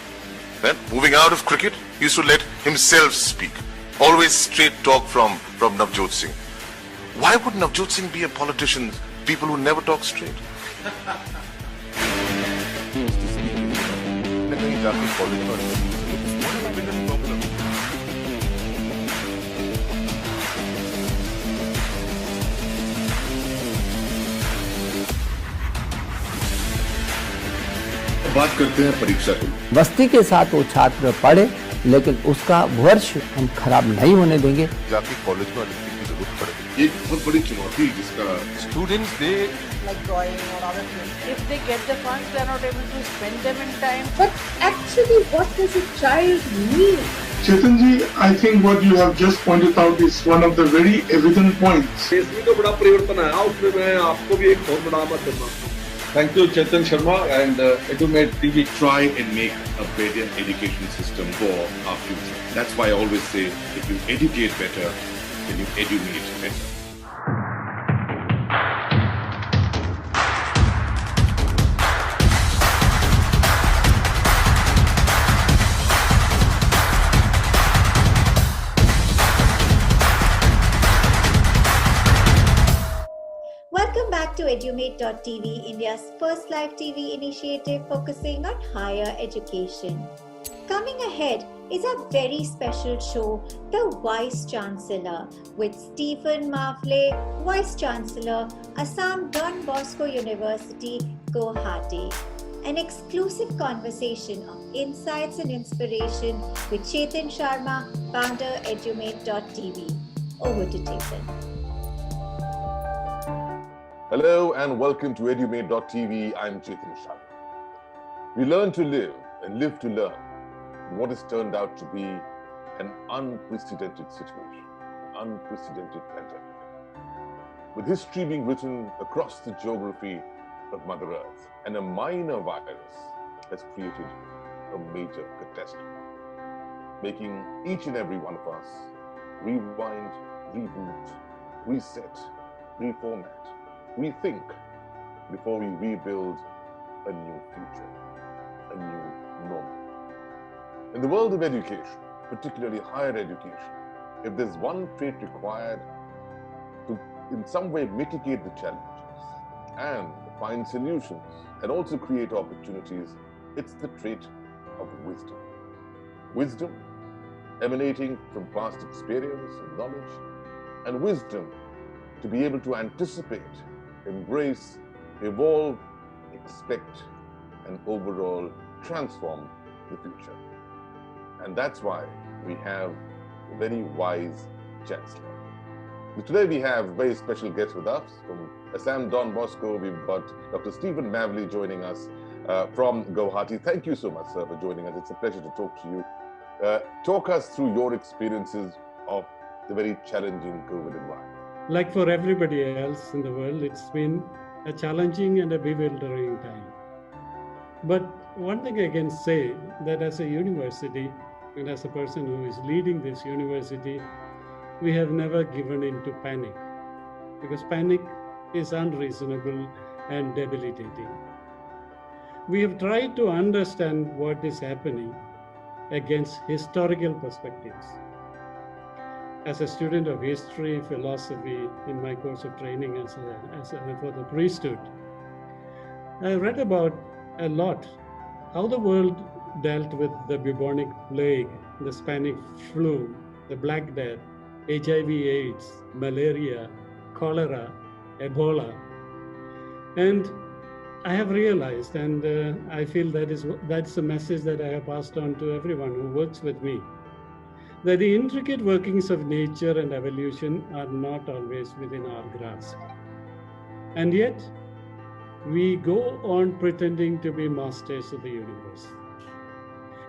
Then moving out of cricket, he used to let himself speak. Always straight talk from Navjot Singh. Why would Navjot Singh be a politician? People who never talk straight. बात करते हैं परीक्षा की. मस्ती के साथ वो छात्र पढ़े, लेकिन उसका वर्ष हम खराब नहीं होने देंगे. जाके कॉलेज में एडमिशन की जरूरत पड़ेगी. एक बहुत बड़ी चुनौती जिसका students they like drawing or other things. If they get the funds, they are not able to spend them in time. But actually, what does a child need? Chetan ji, I think what you have just pointed out is one of the very evident points. इसमें तो बड़ा परिवर्तन आया, उसमें मैं आपको भी एक बहुत बड़ा मत देता हूँ. Thank you, Chetan Sharma and Edumate TV. Try and make a better education system for our future. That's why I always say, if you educate better, then you edumate better. Welcome back to Edumate.tv, India's first live TV initiative focusing on higher education. Coming ahead is a very special show, The Vice Chancellor, with Stephen Mafle, Vice Chancellor, Assam Don Bosco University, Guwahati. An exclusive conversation of insights and inspiration with Chetan Sharma, founder Edumate.tv. Over to Chetan. Hello and welcome to Edumate.tv. I'm Chetan Sharma. We learn to live and live to learn in what has turned out to be an unprecedented situation, an unprecedented pandemic. With history being written across the geography of Mother Earth, and a minor virus has created a major catastrophe, making each and every one of us rewind, reboot, reset, reformat, rethink before we rebuild a new future, a new normal. In the world of education, particularly higher education, if there's one trait required to in some way mitigate the challenges and find solutions and also create opportunities, it's the trait of wisdom. Wisdom emanating from past experience and knowledge, and wisdom to be able to anticipate, embrace, evolve, expect, and overall transform the future. And that's why we have a very wise chancellor. Today we have very special guests with us from Assam Don Bosco. We've got Dr. Stephen Mavli joining us from Guwahati. Thank you so much, sir, for joining us. It's a pleasure to talk to you. Talk us through your experiences of the very challenging COVID environment. Like for everybody else in the world, it's been a challenging and a bewildering time. But one thing I can say, that as a university and as a person who is leading this university, we have never given in to panic, because panic is unreasonable and debilitating. We have tried to understand what is happening against historical perspectives. As a student of history, philosophy in my course of training for the priesthood, I read about a lot how the world dealt with the bubonic plague, the Spanish flu, the Black Death, HIV/AIDS, malaria, cholera, Ebola. And I have realized, and I feel that's a message that I have passed on to everyone who works with me, that the intricate workings of nature and evolution are not always within our grasp. And yet, we go on pretending to be masters of the universe.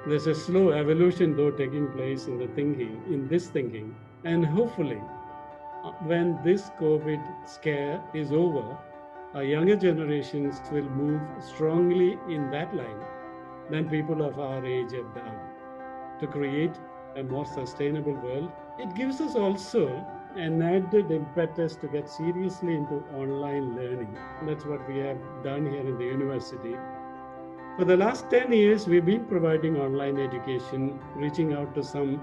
There's a slow evolution, though, taking place in this thinking, and hopefully, when this COVID scare is over, our younger generations will move strongly in that line than people of our age have done to create a more sustainable world. It gives us also an added impetus to get seriously into online learning. That's what we have done here in the university. For the last 10 years, we've been providing online education, reaching out to some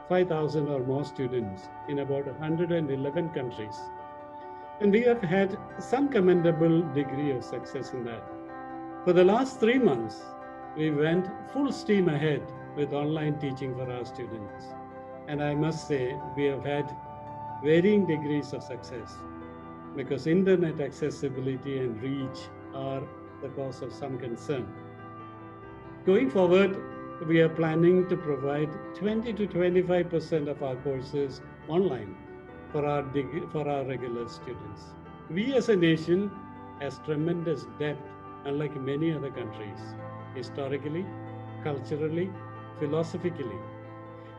5,000 or more students in about 111 countries. And we have had some commendable degree of success in that. For the last 3 months, we went full steam ahead with online teaching for our students. And I must say, we have had varying degrees of success because internet accessibility and reach are the cause of some concern. Going forward, we are planning to provide 20 to 25% of our courses online for our regular students. We as a nation has tremendous depth, unlike many other countries, historically, culturally, philosophically.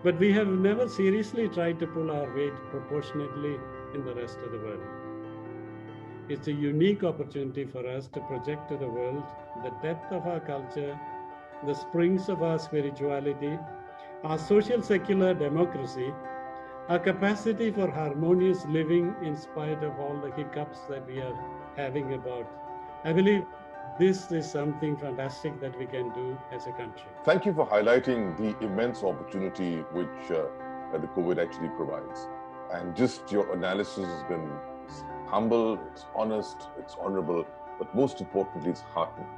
But we have never seriously tried to pull our weight proportionately in the rest of the world. It's a unique opportunity for us to project to the world the depth of our culture, the springs of our spirituality, our social secular democracy, our capacity for harmonious living in spite of all the hiccups that we are having about. I believe this is something fantastic that we can do as a country. Thank you for highlighting the immense opportunity which the COVID actually provides. And just your analysis has been humble, it's honest, it's honorable, but most importantly, it's heartening.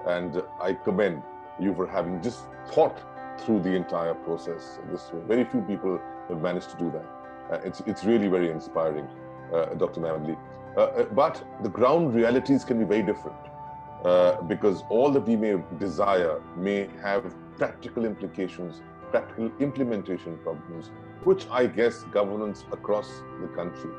And I commend you for having just thought through the entire process. Very few people have managed to do that. It's really very inspiring, Dr. Mavli. But the ground realities can be very different because all that we may desire may have practical implications, practical implementation problems, which I guess governments across the country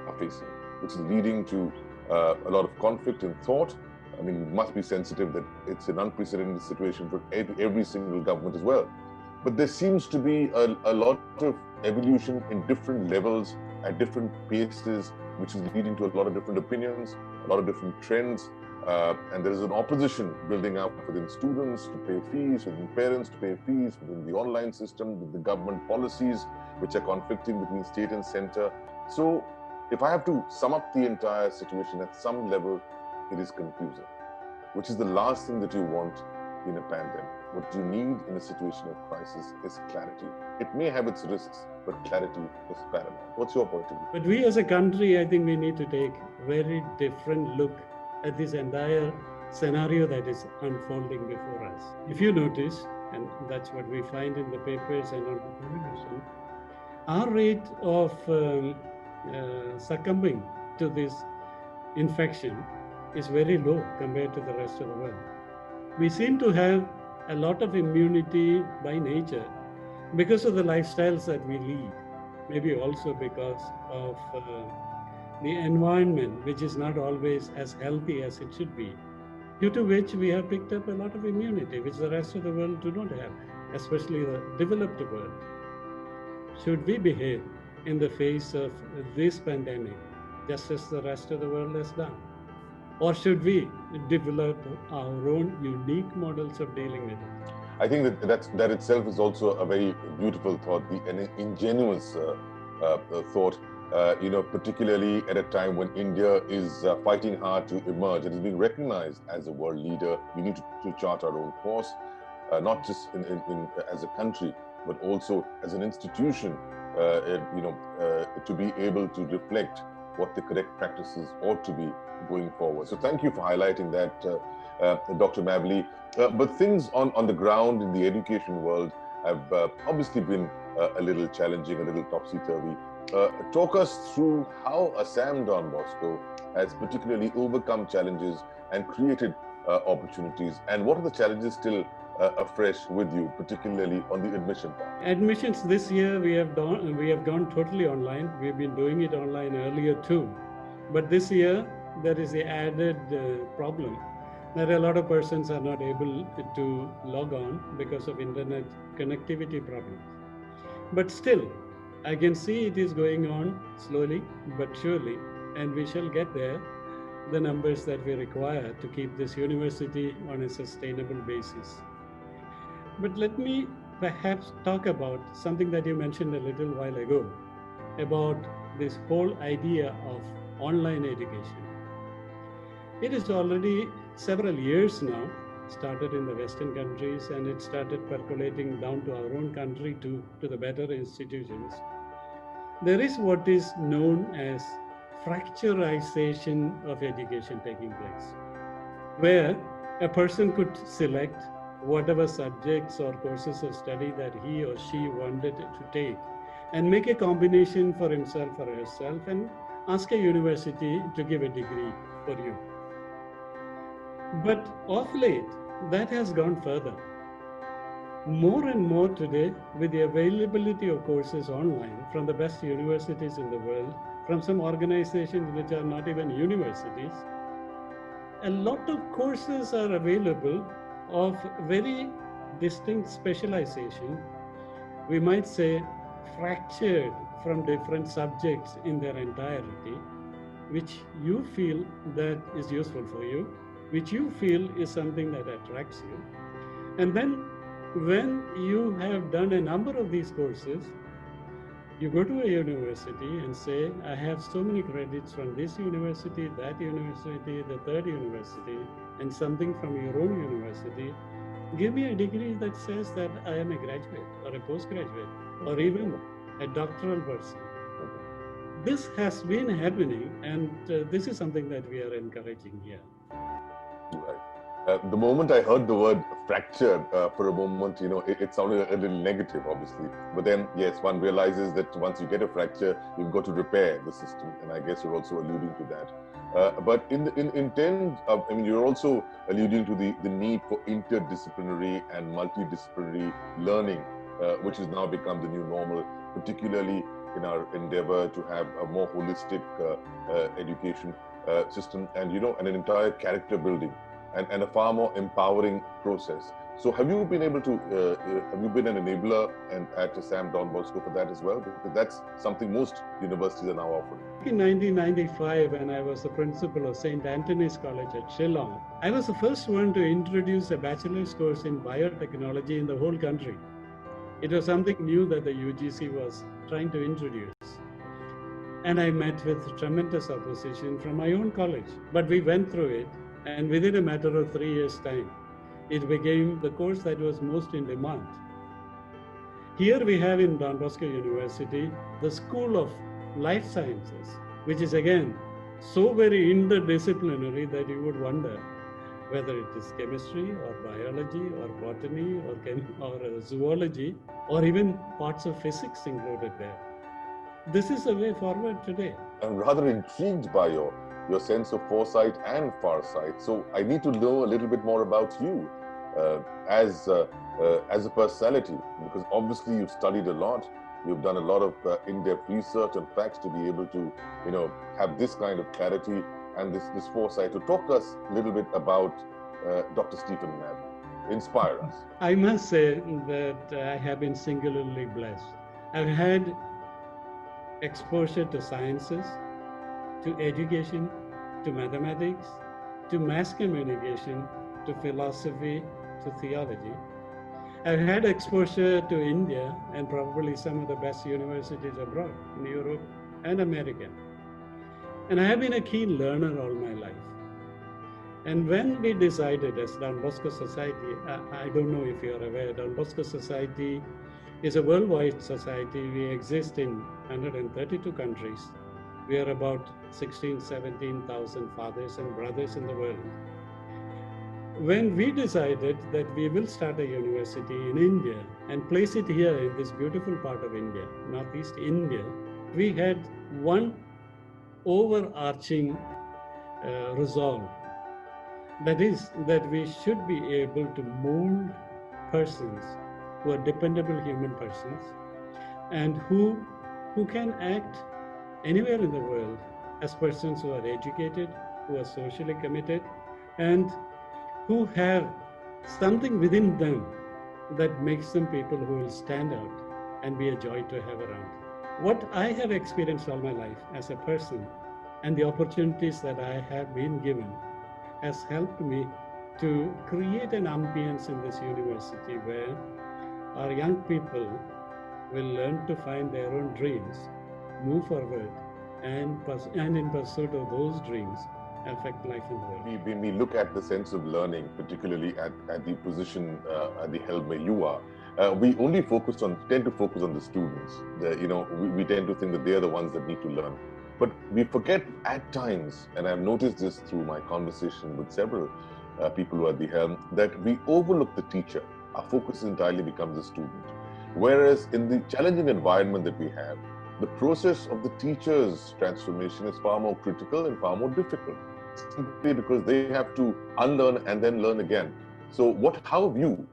are facing, which is leading to a lot of conflict and thought. I mean, we must be sensitive that it's an unprecedented situation for every single government as well. But there seems to be a lot of evolution in different levels at different paces, which is leading to a lot of different opinions, a lot of different trends. And there is an opposition building up within students to pay fees, within parents to pay fees, within the online system, with the government policies, which are conflicting between state and center. So if I have to sum up the entire situation at some level, it is confusing, which is the last thing that you want in a pandemic. What you need in a situation of crisis is clarity. It may have its risks, but clarity is paramount. What's your point of view? But we as a country, I think we need to take a very different look at this entire scenario that is unfolding before us. If you notice, and that's what we find in the papers and on the television, our rate of succumbing to this infection is very low compared to the rest of the world. We seem to have a lot of immunity by nature because of the lifestyles that we lead, maybe also because of the environment, which is not always as healthy as it should be, due to which we have picked up a lot of immunity, which the rest of the world do not have, especially the developed world. Should we behave in the face of this pandemic just as the rest of the world has done? Or should we develop our own unique models of dealing with it? I think that itself is also a very beautiful thought, an ingenuous thought, particularly at a time when India is fighting hard to emerge. It is being recognized as a world leader. We need to chart our own course, not just as a country, but also as an institution, to be able to reflect what the correct practices ought to be going forward. So thank you for highlighting that, Dr. Mavli. But things on the ground in the education world have obviously been a little challenging, a little topsy-turvy. talk us through how Assam Don Bosco has particularly overcome challenges and created opportunities, and what are the challenges still afresh with you, particularly on the admission part? Admissions this year we have gone totally online. We've been doing it online earlier too, but this year there is the added problem that a lot of persons are not able to log on because of internet connectivity problems. But still, I can see it is going on slowly but surely, and we shall get there, the numbers that we require to keep this university on a sustainable basis. But let me perhaps talk about something that you mentioned a little while ago, about this whole idea of online education. It is already several years now, started in the Western countries, and it started percolating down to our own country to the better institutions. There is what is known as fracturization of education taking place, where a person could select whatever subjects or courses of study that he or she wanted to take and make a combination for himself or herself and ask a university to give a degree for you. But of late, that has gone further. More and more today, with the availability of courses online from the best universities in the world, from some organizations which are not even universities, a lot of courses are available of very distinct specialization, we might say fractured from different subjects in their entirety, which you feel that is useful for you, which you feel is something that attracts you. And then when you have done a number of these courses, you go to a university and say, I have so many credits from this university, that university, the third university, and something from your own university. Give me a degree that says that I am a graduate or a postgraduate or even a doctoral person. This has been happening, and this is something that we are encouraging here. Right. The moment I heard the word fractured for a moment, it sounded a little negative, obviously. But then, yes, one realizes that once you get a fracture, you've got to repair the system. And I guess you're also alluding to that. But in terms of, you're also alluding to the need for interdisciplinary and multidisciplinary learning, which has now become the new normal, particularly in our endeavor to have a more holistic education system and an entire character building and a far more empowering process. So have you been able to, have you been an enabler at Assam Don Bosco for that as well? Because that's something most universities are now offering. In 1995, when I was the principal of St. Anthony's College at Shillong, I was the first one to introduce a bachelor's course in biotechnology in the whole country. It was something new that the UGC was trying to introduce. And I met with tremendous opposition from my own college. But we went through it, and within a matter of 3 years' time, it became the course that was most in demand. Here we have in Don Bosco University, the School of Life Sciences, which is again so very interdisciplinary that you would wonder whether it is chemistry or biology or botany or zoology or even parts of physics included there. This is the way forward today. I'm rather intrigued by your sense of foresight and farsight. So I need to know a little bit more about you as a personality, because obviously you've studied a lot. You've done a lot of in-depth research and facts to be able to, have this kind of clarity and this foresight. To talk to us a little bit about Dr. Stephen Nab. Inspire us. I must say that I have been singularly blessed. I've had exposure to sciences, to education, to mathematics, to mass communication, to philosophy, to theology. I've had exposure to India and probably some of the best universities abroad in Europe and America. And I have been a keen learner all my life. And when we decided as Don Bosco Society, I don't know if you're aware, Don Bosco Society is a worldwide society. We exist in 132 countries. We are about 17,000 fathers and brothers in the world. When we decided that we will start a university in India and place it here in this beautiful part of India, Northeast India, we had one overarching resolve. That is, that we should be able to mold persons who are dependable human persons and who can act anywhere in the world as persons who are educated, who are socially committed, and who have something within them that makes them people who will stand out and be a joy to have around. What I have experienced all my life as a person and the opportunities that I have been given has helped me to create an ambience in this university where our young people will learn to find their own dreams, move forward, and in pursuit of those dreams, affect life in the world. When we look at the sense of learning, particularly at the position, at the helm where you are, we only tend to focus on the students. We tend to think that they're the ones that need to learn. But we forget at times, and I've noticed this through my conversation with several people who are at the helm, that we overlook the teacher. Our focus entirely becomes the student. Whereas in the challenging environment that we have, the process of the teacher's transformation is far more critical and far more difficult, simply because they have to unlearn and then learn again. So how have you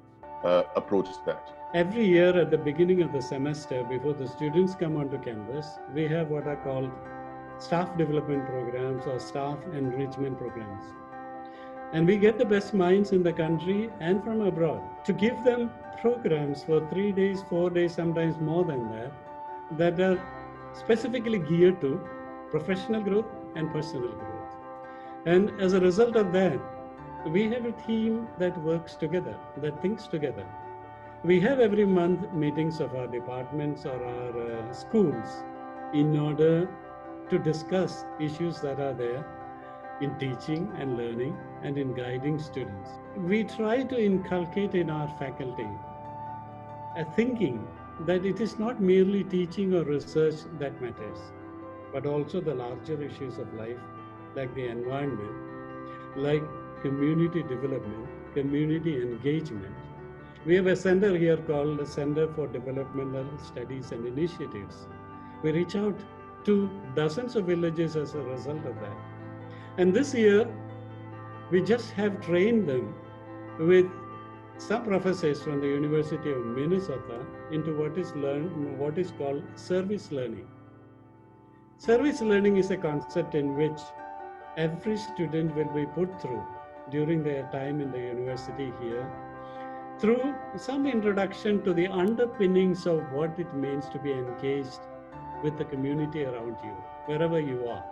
approached that? Every year at the beginning of the semester, before the students come onto campus, we have what are called staff development programs or staff enrichment programs. And we get the best minds in the country and from abroad to give them programs for 3 days, 4 days, sometimes more than that are specifically geared to professional growth and personal growth. And as a result of that, we have a team that works together, that thinks together. We have every month meetings of our departments or our schools in order to discuss issues that are there in teaching and learning and in guiding students. We try to inculcate in our faculty a thinking that it is not merely teaching or research that matters, but also the larger issues of life, like the environment, like community development, community engagement. We have a center here called the Center for Developmental Studies and Initiatives. We reach out to dozens of villages as a result of that. And this year, we just have trained them with some professors from the University of Minnesota into what is called service learning. Service learning is a concept in which every student will be put through during their time in the university here through some introduction to the underpinnings of what it means to be engaged with the community around you, wherever you are.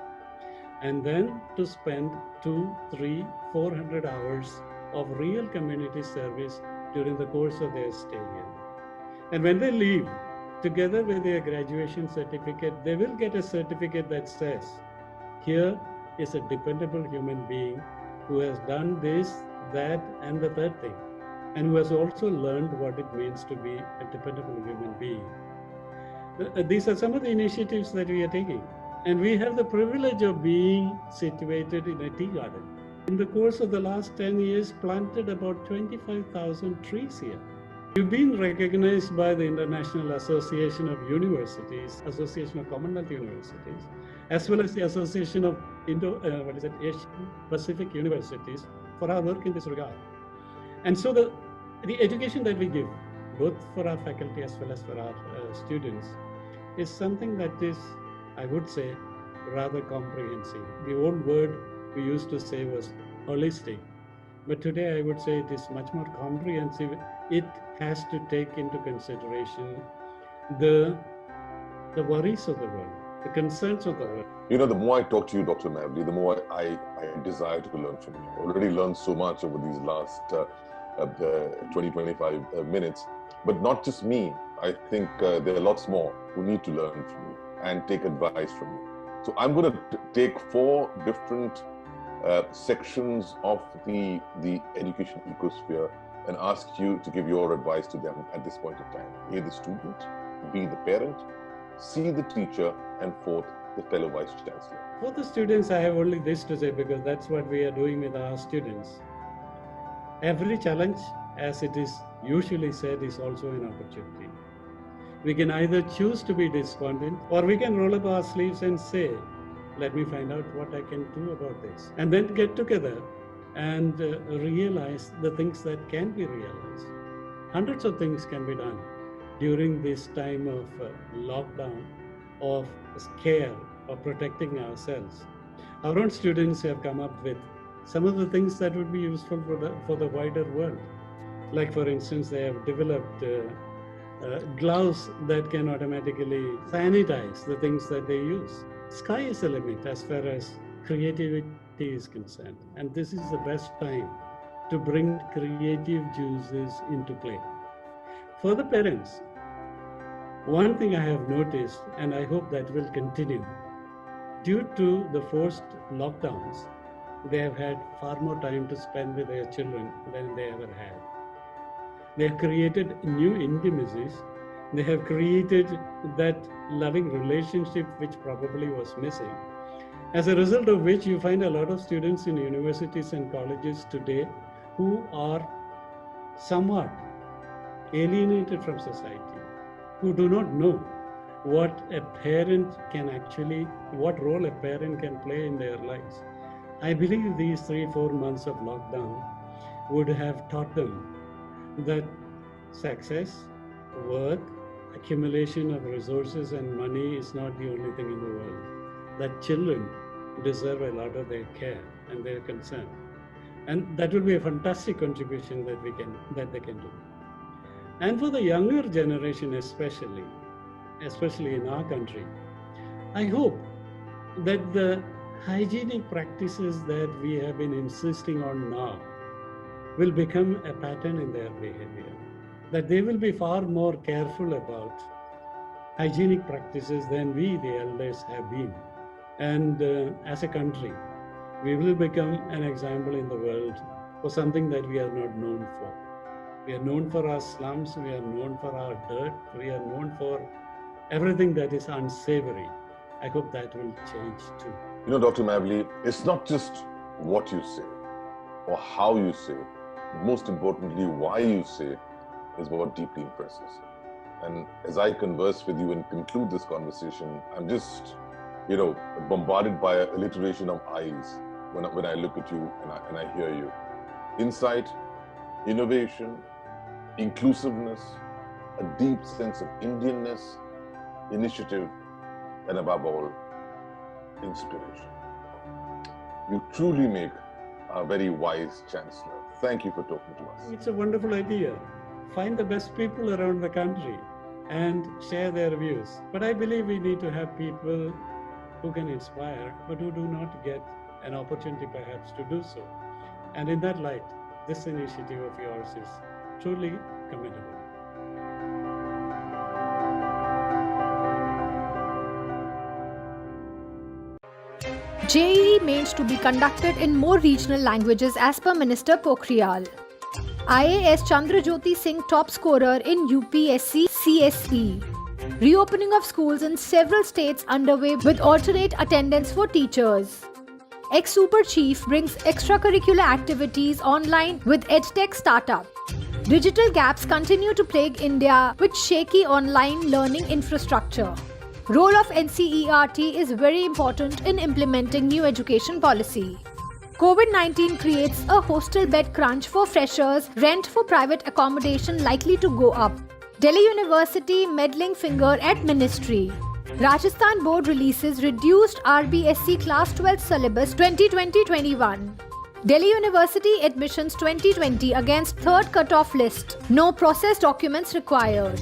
And then to spend 200, 300, 400 hours of real community service during the course of their stay here. And when they leave, together with their graduation certificate, they will get a certificate that says, here is a dependable human being who has done this, that, and the third thing, and who has also learned what it means to be a dependable human being. These are some of the initiatives that we are taking. And we have the privilege of being situated in a tea garden. In the course of the last 10 years, planted about 25,000 trees here. We've been recognized by the International Association of Universities, Association of Commonwealth Universities, as well as the Association of Asian Pacific Universities for our work in this regard. And so the education that we give, both for our faculty as well as for our students, is something that is, I would say, rather comprehensive. The old word we used to say was holistic, but today I would say it is much more comprehensive. It has to take into consideration the worries of the world, the concerns of the world. You know, the more I talk to you, Dr. Mavli, the more I desire to learn from you. I already learned so much over these last 20-25 minutes, but not just me. I think there are lots more who need to learn from you and take advice from you. So I'm going to take 4 different sections of the education ecosphere and ask you to give your advice to them at this point in time. A, the student, B, the parent, C, the teacher, and 4th, the fellow vice chancellor. For the students, I have only this to say, because that's what we are doing with our students. Every challenge, as it is usually said, is also an opportunity. We can either choose to be despondent, or we can roll up our sleeves and say, let me find out what I can do about this. And then get together and realize the things that can be realized. Hundreds of things can be done during this time of lockdown, of scare, of protecting ourselves. Our own students have come up with some of the things that would be useful for the wider world. Like, for instance, they have developed gloves that can automatically sanitize the things that they use. Sky is the limit as far as creativity is concerned. And this is the best time to bring creative juices into play. For the parents, one thing I have noticed, and I hope that will continue, due to the forced lockdowns, they have had far more time to spend with their children than they ever had. They have created new intimacies. They have created that loving relationship which probably was missing. As a result of which, you find a lot of students in universities and colleges today who are somewhat alienated from society, who do not know what a parent can actually, what role a parent can play in their lives. I believe these 3-4 months of lockdown would have taught them that success, work, accumulation of resources and money is not the only thing in the world. That children deserve a lot of their care and their concern. And that will be a fantastic contribution that they can do. And for the younger generation especially in our country, I hope that the hygienic practices that we have been insisting on now will become a pattern in their behavior, that they will be far more careful about hygienic practices than we, the elders, have been. And as a country, we will become an example in the world for something that we are not known for. We are known for our slums, we are known for our dirt, we are known for everything that is unsavory. I hope that will change too. You know, Dr. Mavli, it's not just what you say or how you say, most importantly, why you say is what deeply impresses. And as I converse with you and conclude this conversation, I'm just, bombarded by an alliteration of eyes when I look at you and I hear you. Insight, innovation, inclusiveness, a deep sense of Indianness, initiative, and above all, inspiration. You truly make a very wise chancellor. Thank you for talking to us. It's a wonderful idea. Find the best people around the country and share their views. But I believe we need to have people who can inspire, but who do not get an opportunity perhaps to do so. And in that light, this initiative of yours is truly commendable. JEE Mains to be conducted in more regional languages as per Minister Pokhriyal. IAS Chandrajyoti Singh top scorer in UPSC CSE. Reopening of schools in several states underway with alternate attendance for teachers. Ex-Super Chief brings extracurricular activities online with EdTech startup. Digital gaps continue to plague India with shaky online learning infrastructure. Role of NCERT is very important in implementing new education policy. COVID-19 creates a hostel bed crunch for freshers, rent for private accommodation likely to go up. Delhi University meddling finger at ministry. Rajasthan board releases reduced RBSC class 12 syllabus 2020-21. Delhi University admissions 2020 against third cutoff list. No process documents required.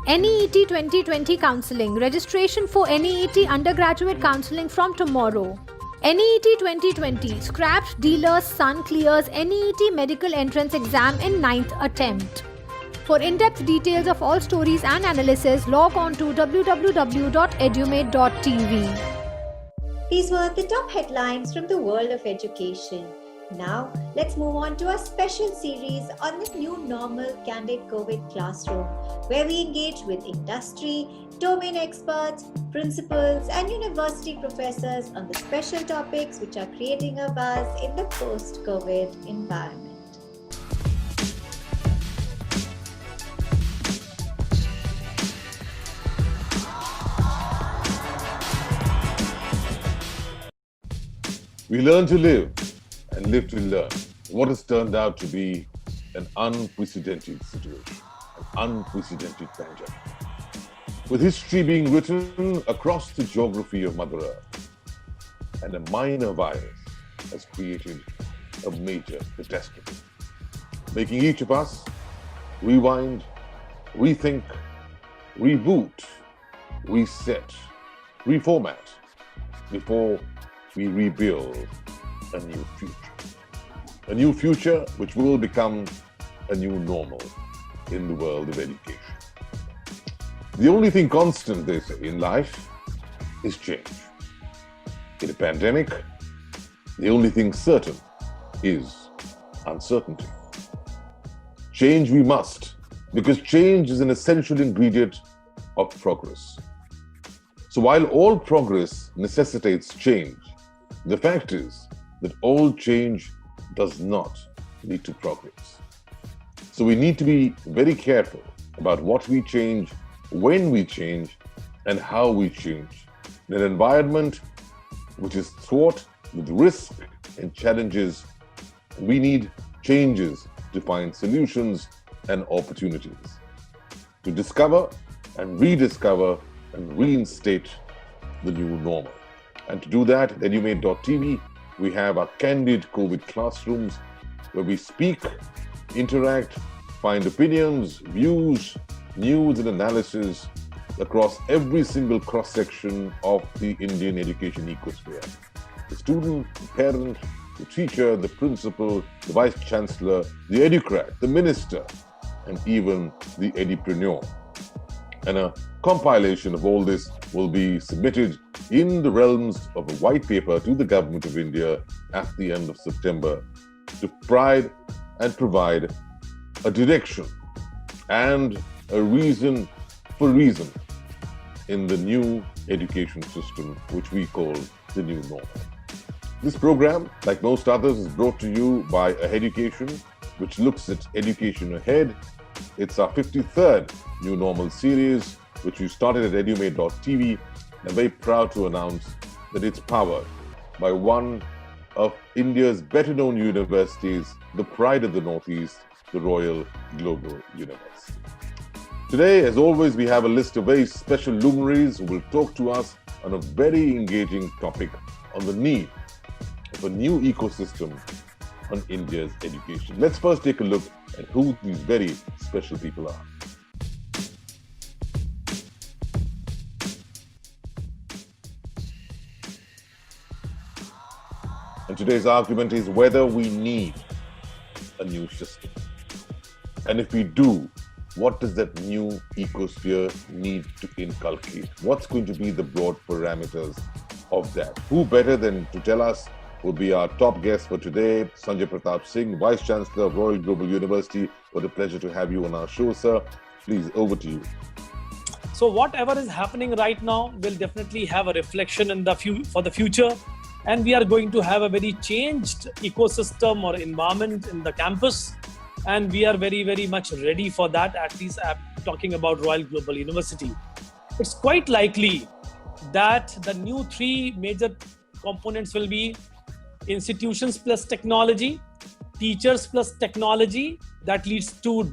NEET 2020 counselling. Registration for NEET undergraduate counselling from tomorrow. NEET 2020 scrapped dealer's son clears NEET medical entrance exam in 9th attempt. For in-depth details of all stories and analysis, log on to www.edumate.tv. These were the top headlines from the world of education. Now, let's move on to our special series on the new normal Candid COVID classroom, where we engage with industry, domain experts, principals, and university professors on the special topics which are creating a buzz in the post-COVID environment. We learn to live and live to learn. What has turned out to be an unprecedented situation, an unprecedented pandemic. With history being written across the geography of Mother Earth, and a minor virus has created a major catastrophe, making each of us rewind, rethink, reboot, reset, reformat before we rebuild a new future. A new future which will become a new normal in the world of education. The only thing constant, they say, in life is change. In a pandemic, the only thing certain is uncertainty. Change we must, because change is an essential ingredient of progress. So while all progress necessitates change, the fact is that all change does not lead to progress. So we need to be very careful about what we change, when we change, and how we change in an environment which is fraught with risk and challenges. We need changes to find solutions and opportunities, to discover and rediscover and reinstate the new normal. And to do that, at Edumate.tv, we have our candid COVID classrooms where we speak, interact, find opinions, views, news and analysis across every single cross-section of the Indian education ecosphere. The student, the parent, the teacher, the principal, the vice chancellor, the educrat, the minister, and even the edupreneur. And a compilation of all this will be submitted in the realms of a white paper to the Government of India at the end of September to provide a direction and a reason for reason in the new education system, which we call the new normal. This program, like most others, is brought to you by Education, which looks at education ahead. It's our 53rd New Normal series, which we started at Edumate.tv. I'm very proud to announce that it's powered by one of India's better-known universities, the pride of the Northeast, the Royal Global University. Today, as always, we have a list of very special luminaries who will talk to us on a very engaging topic on the need of a new ecosystem on India's education. Let's first take a look at who these very special people are. And today's argument is whether we need a new system. And if we do, what does that new ecosphere need to inculcate? What's going to be the broad parameters of that? Who better than to tell us would be our top guest for today, Sanjay Pratap Singh, Vice Chancellor of Royal Global University. What a pleasure to have you on our show, sir. Please, over to you. So whatever is happening right now will definitely have a reflection in for the future. And we are going to have a very changed ecosystem or environment in the campus. And we are very, very much ready for that, at least talking about Royal Global University. It's quite likely that the new three major components will be institutions plus technology, teachers plus technology, that leads to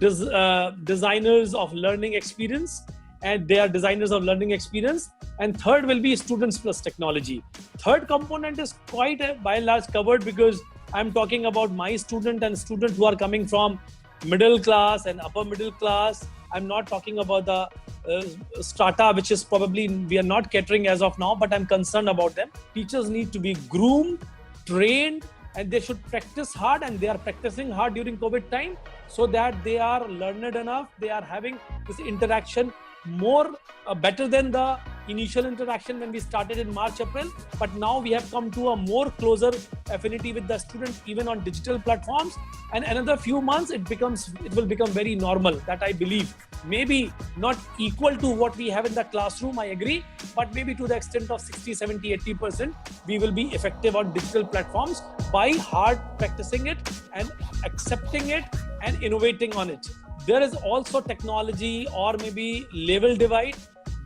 designers of learning experience, and they are designers of learning experience. And third will be students plus technology. Third component is quite by and large covered, because I'm talking about my student and students who are coming from middle class and upper middle class. I'm not talking about the strata, which is probably we are not catering as of now, but I'm concerned about them. Teachers need to be groomed, trained, and they should practice hard, and they are practicing hard during COVID time, so that they are learned enough. They are having this interaction more better than the initial interaction when we started in March, April. But now we have come to a more closer affinity with the student, even on digital platforms. And another few months, it will become very normal. That I believe, maybe not equal to what we have in the classroom, I agree, but maybe to the extent of 60, 70, 80%, we will be effective on digital platforms by hard practicing it and accepting it and innovating on it. There is also technology or maybe level divide.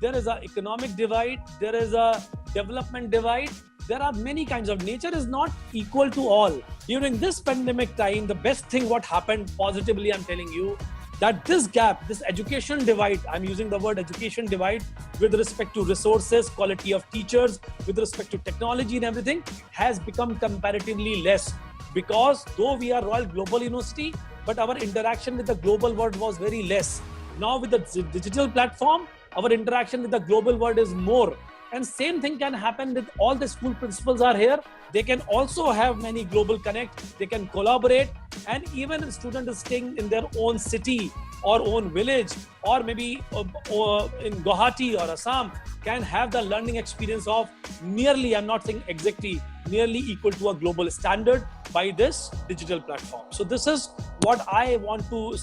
There is an economic divide. There is a development divide. There are many kinds of nature is not equal to all. During this pandemic time, the best thing what happened positively, I'm telling you, that this gap, this education divide, I'm using the word education divide with respect to resources, quality of teachers, with respect to technology and everything, has become comparatively less. Because though we are Royal Global University, but our interaction with the global world was very less. Now with the digital platform, our interaction with the global world is more. And same thing can happen with all the school principals are here. They can also have many global connect. They can collaborate, and even a student is staying in their own city or own village, or maybe in Guwahati or Assam, can have the learning experience of nearly, I'm not saying exactly, nearly equal to a global standard by this digital platform. So this is what I want to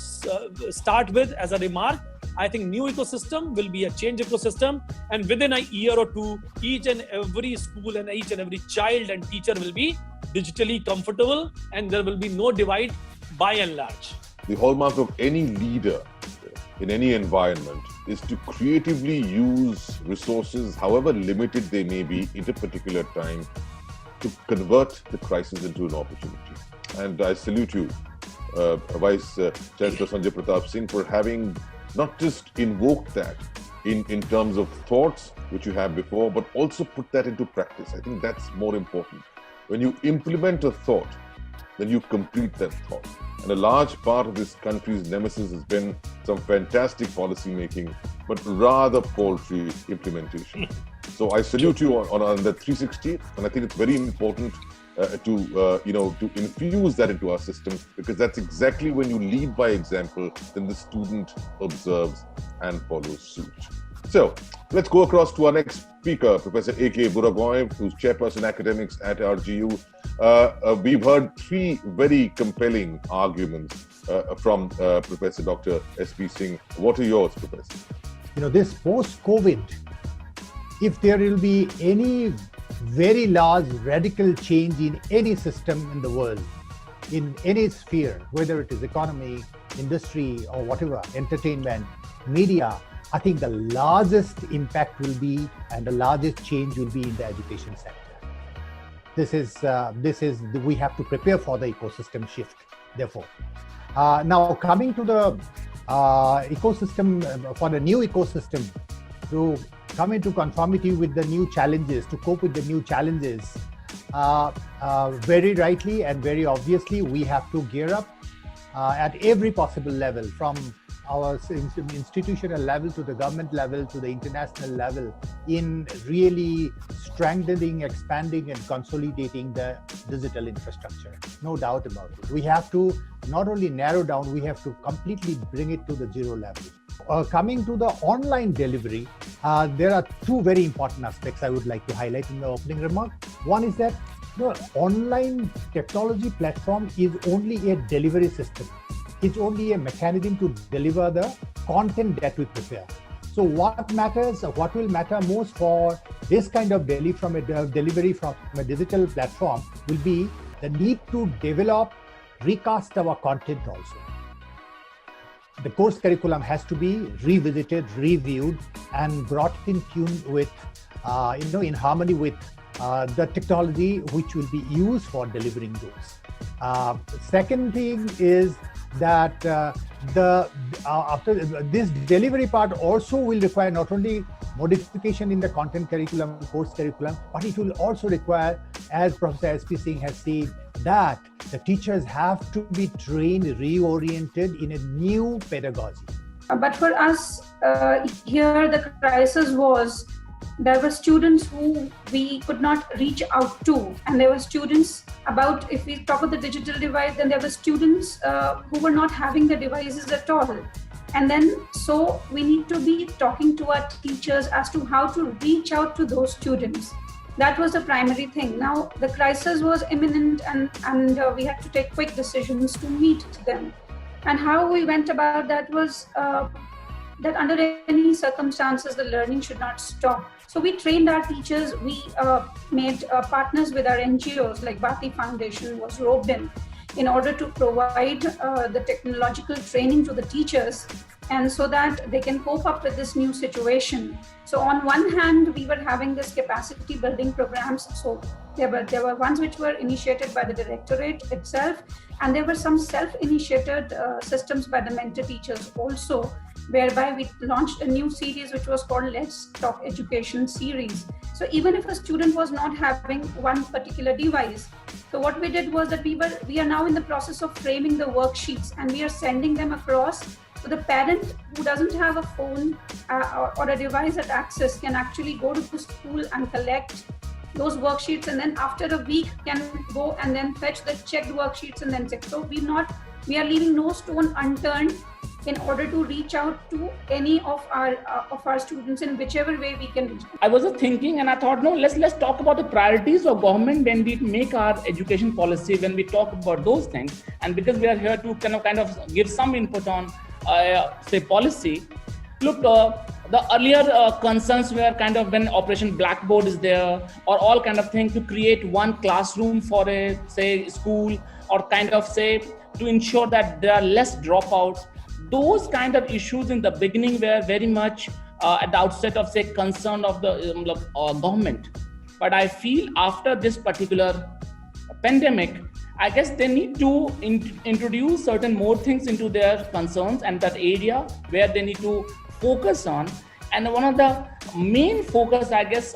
start with as a remark. I think new ecosystem will be a change ecosystem, and within a year or two, each and every school and each and every child and teacher will be digitally comfortable, and there will be no divide by and large. The hallmark of any leader in any environment is to creatively use resources, however limited they may be, at a particular time, to convert the crisis into an opportunity. And I salute you, Vice Chancellor Sanjay Pratap Singh, for having not just invoked that in terms of thoughts, which you have before, but also put that into practice. I think that's more important. When you implement a thought, then you complete that thought. And a large part of this country's nemesis has been some fantastic policy making, but rather paltry implementation. So I salute you on the 360, and I think it's very important to infuse that into our system, because that's exactly when you lead by example, then the student observes and follows suit. So let's go across to our next speaker, Professor A.K. Buragoy, who's Chairperson Academics at RGU. We've heard three very compelling arguments from Professor Dr. S.P. Singh. What are yours, Professor? This post-COVID, if there will be any very large radical change in any system in the world, in any sphere, whether it is economy, industry, or whatever, entertainment, media, I think the largest impact will be, and the largest change will be in the education sector. We have to prepare for the ecosystem shift, therefore. Now coming to the ecosystem, for the new ecosystem to come into conformity with the new challenges, to cope with the new challenges, very rightly and very obviously, we have to gear up at every possible level, from our institutional level to the government level to the international level, in really strengthening, expanding and consolidating the digital infrastructure. No doubt about it. We have to not only narrow down, we have to completely bring it to the zero level. Coming to the online delivery, there are two very important aspects I would like to highlight in the opening remark. One is that the online technology platform is only a delivery system. It's only a mechanism to deliver the content that we prepare. So what will matter most for this kind of delivery from a digital platform will be the need to develop, recast our content also. The course curriculum has to be revisited, reviewed, and brought in tune with, in harmony with the technology which will be used for delivering those. Second thing is that after this delivery part also will require not only modification in the content curriculum, course curriculum, but it will also require, as Professor S.P. Singh has said, that the teachers have to be trained, reoriented in a new pedagogy. But for us, here the crisis was, there were students who we could not reach out to, and there were students if we talk about the digital divide, then there were students who were not having the devices at all. And then, so we need to be talking to our teachers as to how to reach out to those students. That was the primary thing. Now, the crisis was imminent, and we had to take quick decisions to meet them. And how we went about that was that under any circumstances, the learning should not stop. So we trained our teachers, we made partners with our NGOs, like Bharti Foundation was roped in order to provide the technological training to the teachers and so that they can cope up with this new situation. So on one hand, we were having this capacity building programs. So there were ones which were initiated by the directorate itself, and there were some self-initiated systems by the mentor teachers also, whereby we launched a new series which was called Let's Talk Education series. So even if a student was not having one particular device, so what we did was that we are now in the process of framing the worksheets, and we are sending them across. So the parent who doesn't have a phone or a device at access can actually go to the school and collect those worksheets, and then after a week can go and then fetch the checked worksheets and then check. So we are leaving no stone unturned in order to reach out to any of our students in whichever way we can reach. I was just thinking, and I thought, no, let's talk about the priorities of government when we make our education policy, when we talk about those things. And because we are here to kind of give some input on, say, policy. Look, the earlier concerns were kind of when Operation Blackboard is there, or all kind of thing to create one classroom for a, say, school, or kind of say to ensure that there are less dropouts. Those kind of issues in the beginning were very much at the outset of, say, concern of the government. But I feel after this particular pandemic, I guess they need to introduce certain more things into their concerns and that area where they need to focus on. And one of the main focus, I guess,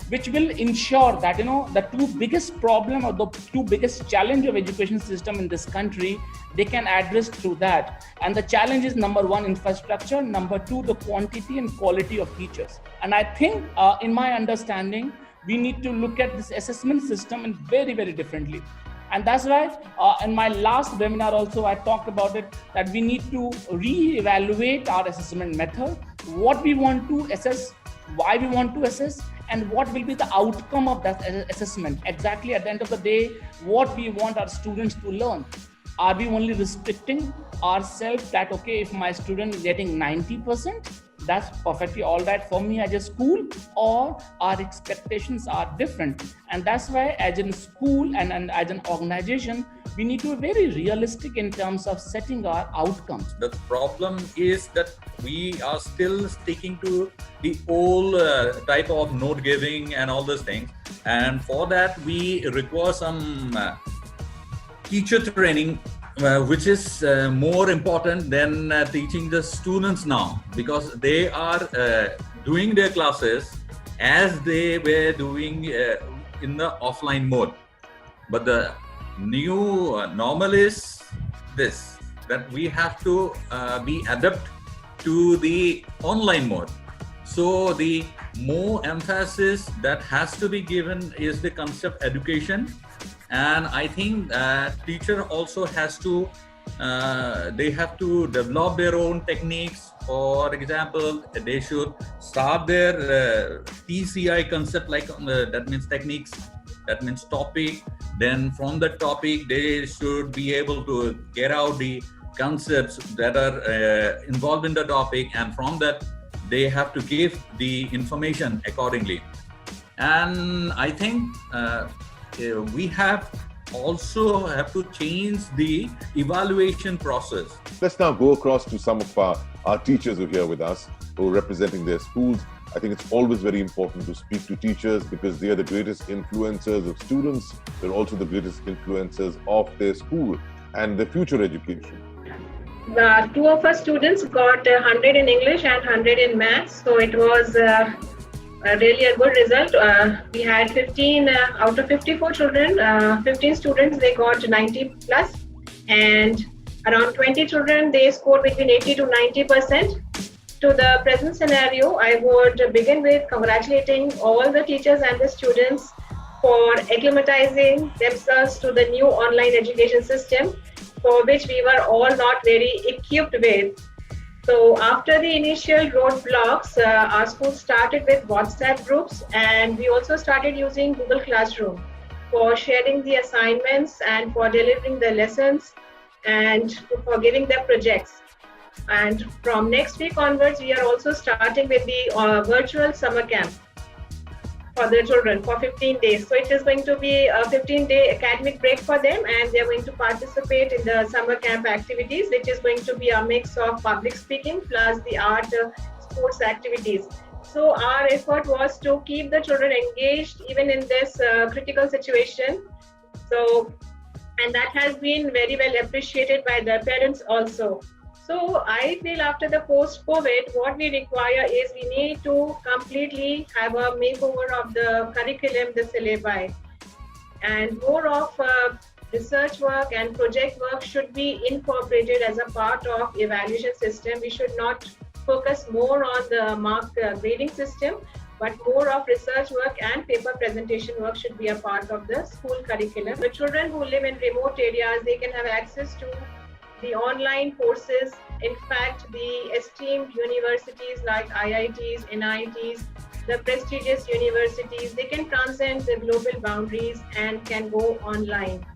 which will ensure that, the two biggest problem or the two biggest challenge of education system in this country, they can address through that. And the challenge is number one, infrastructure, number two, the quantity and quality of teachers. And I think in my understanding, we need to look at this assessment system in very, very differently. And that's why in my last webinar also, I talked about it, that we need to re-evaluate our assessment method, what we want to assess, why we want to assess, and what will be the outcome of that assessment. Exactly at the end of the day, what we want our students to learn. Are we only restricting ourselves that, okay, if my student is getting 90%, that's perfectly all right for me as a school, or our expectations are different? And that's why as a school and as an organization, we need to be very realistic in terms of setting our outcomes. The problem is that we are still sticking to the old type of note giving and all those things. And for that, we require some teacher training, which is more important than teaching the students now, because they are doing their classes as they were doing in the offline mode. But the new normal is this, that we have to be adept to the online mode. So the more emphasis that has to be given is the concept education. And I think teacher also has to, they have to develop their own techniques. For example, they should start their TCI concept, like that means techniques, that means topic. Then from the topic, they should be able to get out the concepts that are involved in the topic. And from that, they have to give the information accordingly. And I think we have to change the evaluation process. Let's now go across to some of our teachers who are here with us, who are representing their schools. I think it's always very important to speak to teachers because they are the greatest influencers of students. They're also the greatest influencers of their school and their future education. Two of our students got 100 in English and 100 in maths, so it was really a good result. We had 15 out of 54 children, 15 students, they got 90 plus, and around 20 children, they scored between 80 to 90%. To the present scenario, I would begin with congratulating all the teachers and the students for acclimatizing themselves to the new online education system, for which we were all not very equipped with. So after the initial roadblocks, our school started with WhatsApp groups, and we also started using Google Classroom for sharing the assignments and for delivering the lessons and for giving the projects. And from next week onwards, we are also starting with the virtual summer camp. for the children for 15 days. So it is going to be a 15-day academic break for them, and they're going to participate in the summer camp activities, which is going to be a mix of public speaking plus the art sports activities. So our effort was to keep the children engaged even in this critical situation. So, and that has been very well appreciated by the parents also. So I feel after the post-COVID, what we require is we need to completely have a makeover of the curriculum, the syllabi, and more of research work and project work should be incorporated as a part of evaluation system. We should not focus more on the mark grading system, but more of research work and paper presentation work should be a part of the school curriculum. The children who live in remote areas, they can have access to the online courses. In fact, the esteemed universities like IITs, NITs, the prestigious universities, they can transcend the global boundaries and can go online.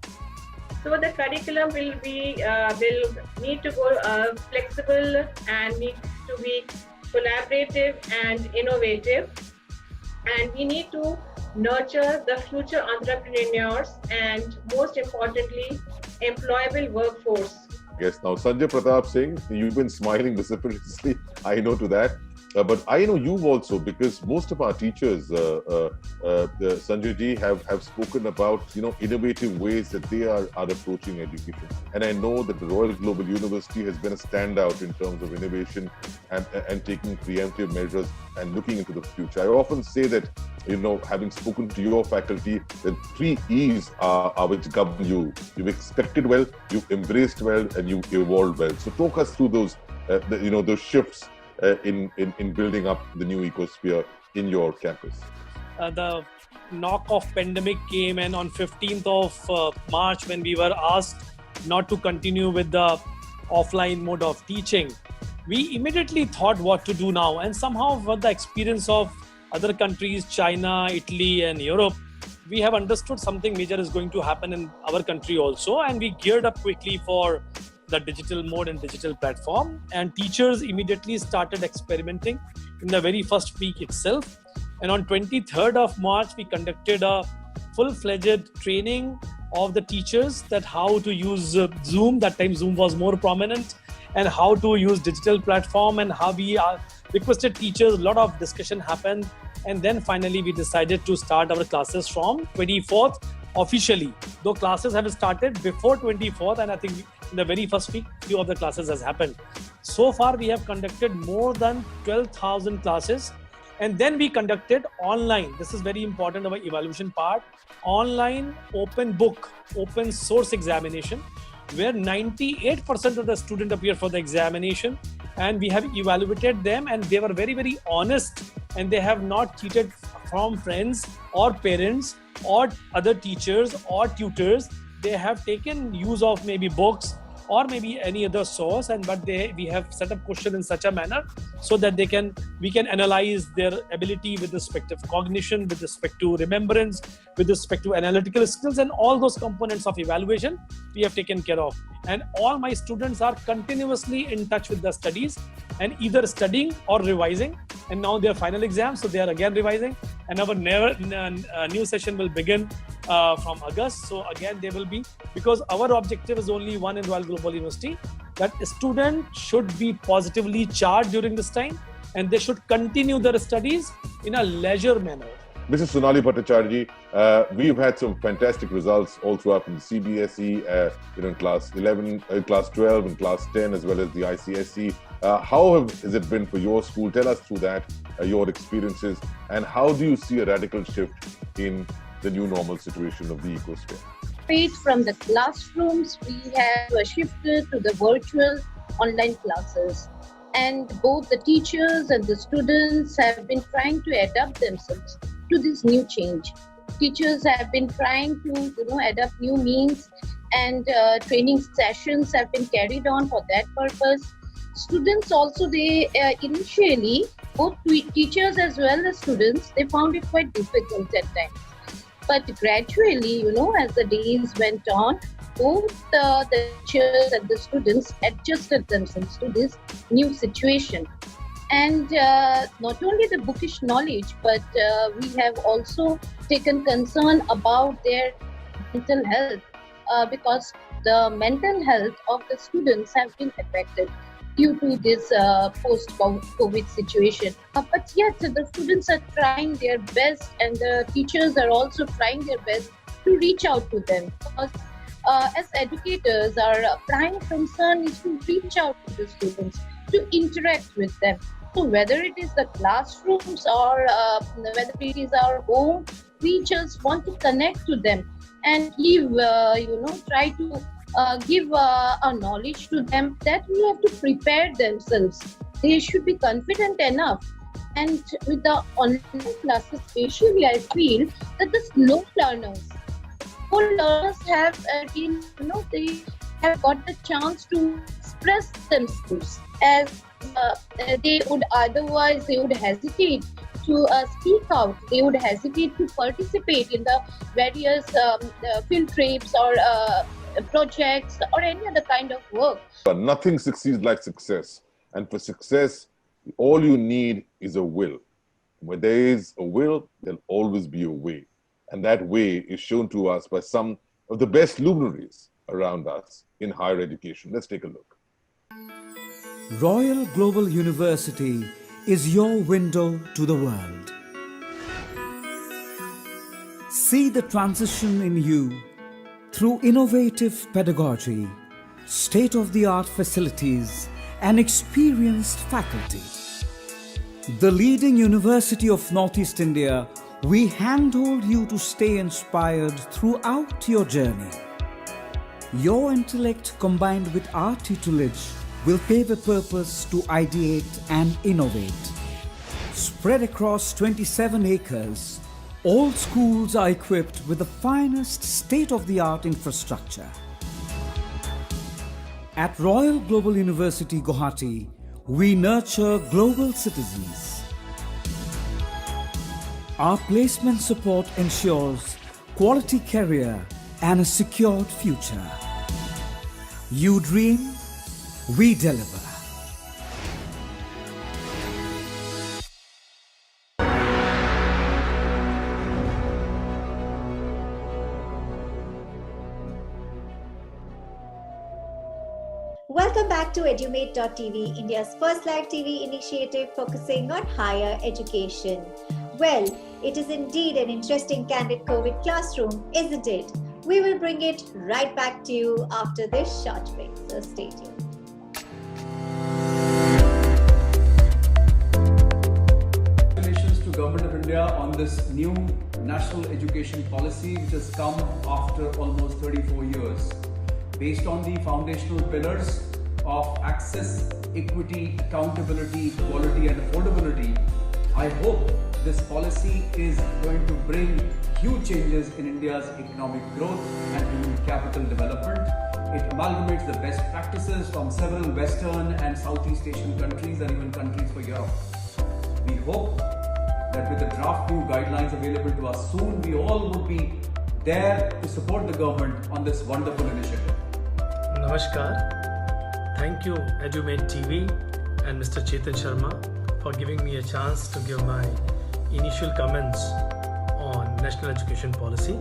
So the curriculum will need to go flexible and need to be collaborative and innovative. And we need to nurture the future entrepreneurs and, most importantly, employable workforce. Yes, now Sanjay Pratap Singh, you've been smiling vociferously, I know to that. But I know you've also, because most of our teachers, Sanjay ji, have spoken about, innovative ways that they are approaching education. And I know that the Royal Global University has been a standout in terms of innovation and taking preemptive measures and looking into the future. I often say that, having spoken to your faculty, the 3 E's are which govern you. You've expected well, you've embraced well, and you've evolved well. So talk us through those, those shifts in building up the new ecosphere in your campus. The knock of pandemic came, and on 15th of March, when we were asked not to continue with the offline mode of teaching, we immediately thought what to do now. And somehow with the experience of other countries, China, Italy and Europe, we have understood something major is going to happen in our country also, and we geared up quickly for the digital mode and digital platform, and teachers immediately started experimenting in the very first week itself. And on 23rd of March, we conducted a full-fledged training of the teachers that how to use Zoom. That time Zoom was more prominent, and how to use digital platform, and how we requested teachers. A lot of discussion happened, and then finally we decided to start our classes from 24th officially, though classes have started before 24th, and I think in the very first week, few of the classes has happened. So far, we have conducted more than 12,000 classes, and then we conducted online. This is very important, our evaluation part. Online open book, open source examination, where 98% of the students appear for the examination, and we have evaluated them, and they were very, very honest, and they have not cheated from friends or parents or other teachers or tutors. They have taken use of maybe books or maybe any other source, but we have set up question in such a manner so that we can analyze their ability with respect to cognition, with respect to remembrance, with respect to analytical skills, and all those components of evaluation we have taken care of. And all my students are continuously in touch with the studies and either studying or revising. And now their final exams, so they are again revising. And our new session will begin from August. So again, they will be, because our objective is only one in Royal Global University, that a student should be positively charged during this time, and they should continue their studies in a leisure manner. Mrs. Sonali Bhattacharya, we've had some fantastic results all throughout in the CBSE, in class 11, class 12, and class 10, as well as the ICSE. How has it been for your school? Tell us through that, your experiences, and how do you see a radical shift in the new normal situation of the ecosphere? Straight from the classrooms, we have shifted to the virtual online classes. And both the teachers and the students have been trying to adapt themselves to this new change. Teachers have been trying to, adapt new means, and training sessions have been carried on for that purpose. Students also, they initially, both teachers as well as students, they found it quite difficult at times. But gradually, as the days went on, both the teachers and the students adjusted themselves to this new situation. And not only the bookish knowledge, but we have also taken concern about their mental health, because the mental health of the students have been affected due to this post-COVID situation. But yet the students are trying their best, and the teachers are also trying their best to reach out to them, because as educators, our prime concern is to reach out to the students, to interact with them. So whether it is the classrooms or whether it is our home, we just want to connect to them and give, try to give a knowledge to them that we have to prepare themselves. They should be confident enough. And with the online classes, especially, I feel that the slow learners have been, they have got the chance to express themselves, as they would hesitate to speak out. They would hesitate to participate in the various field trips or projects or any other kind of work. But nothing succeeds like success. And for success, all you need is a will. Where there is a will, there'll always be a way. And that way is shown to us by some of the best luminaries around us in higher education. Let's take a look. Royal Global University is your window to the world. See the transition in you through innovative pedagogy, state-of-the-art facilities, and experienced faculty. The leading university of Northeast India, we handhold you to stay inspired throughout your journey. Your intellect combined with our tutelage will pave a purpose to ideate and innovate. Spread across 27 acres, all schools are equipped with the finest state-of-the-art infrastructure. At Royal Global University, Guwahati, we nurture global citizens. Our placement support ensures quality career and a secured future. You dream, we deliver. Welcome back to Edumate.tv, India's first live TV initiative focusing on higher education. Well, it is indeed an interesting candid COVID classroom, isn't it? We will bring it right back to you after this short break, so stay tuned. Congratulations to Government of India on this new national education policy, which has come after almost 34 years. Based on the foundational pillars of access, equity, accountability, quality and affordability, I hope this policy is going to bring huge changes in India's economic growth and human capital development. It amalgamates the best practices from several Western and Southeast Asian countries and even countries for Europe. We hope that with the draft new guidelines available to us soon, we all would be there to support the government on this wonderful initiative. Namaskar. Thank you, Edumate TV and Mr. Chetan Sharma for giving me a chance to give my initial comments on national education policy.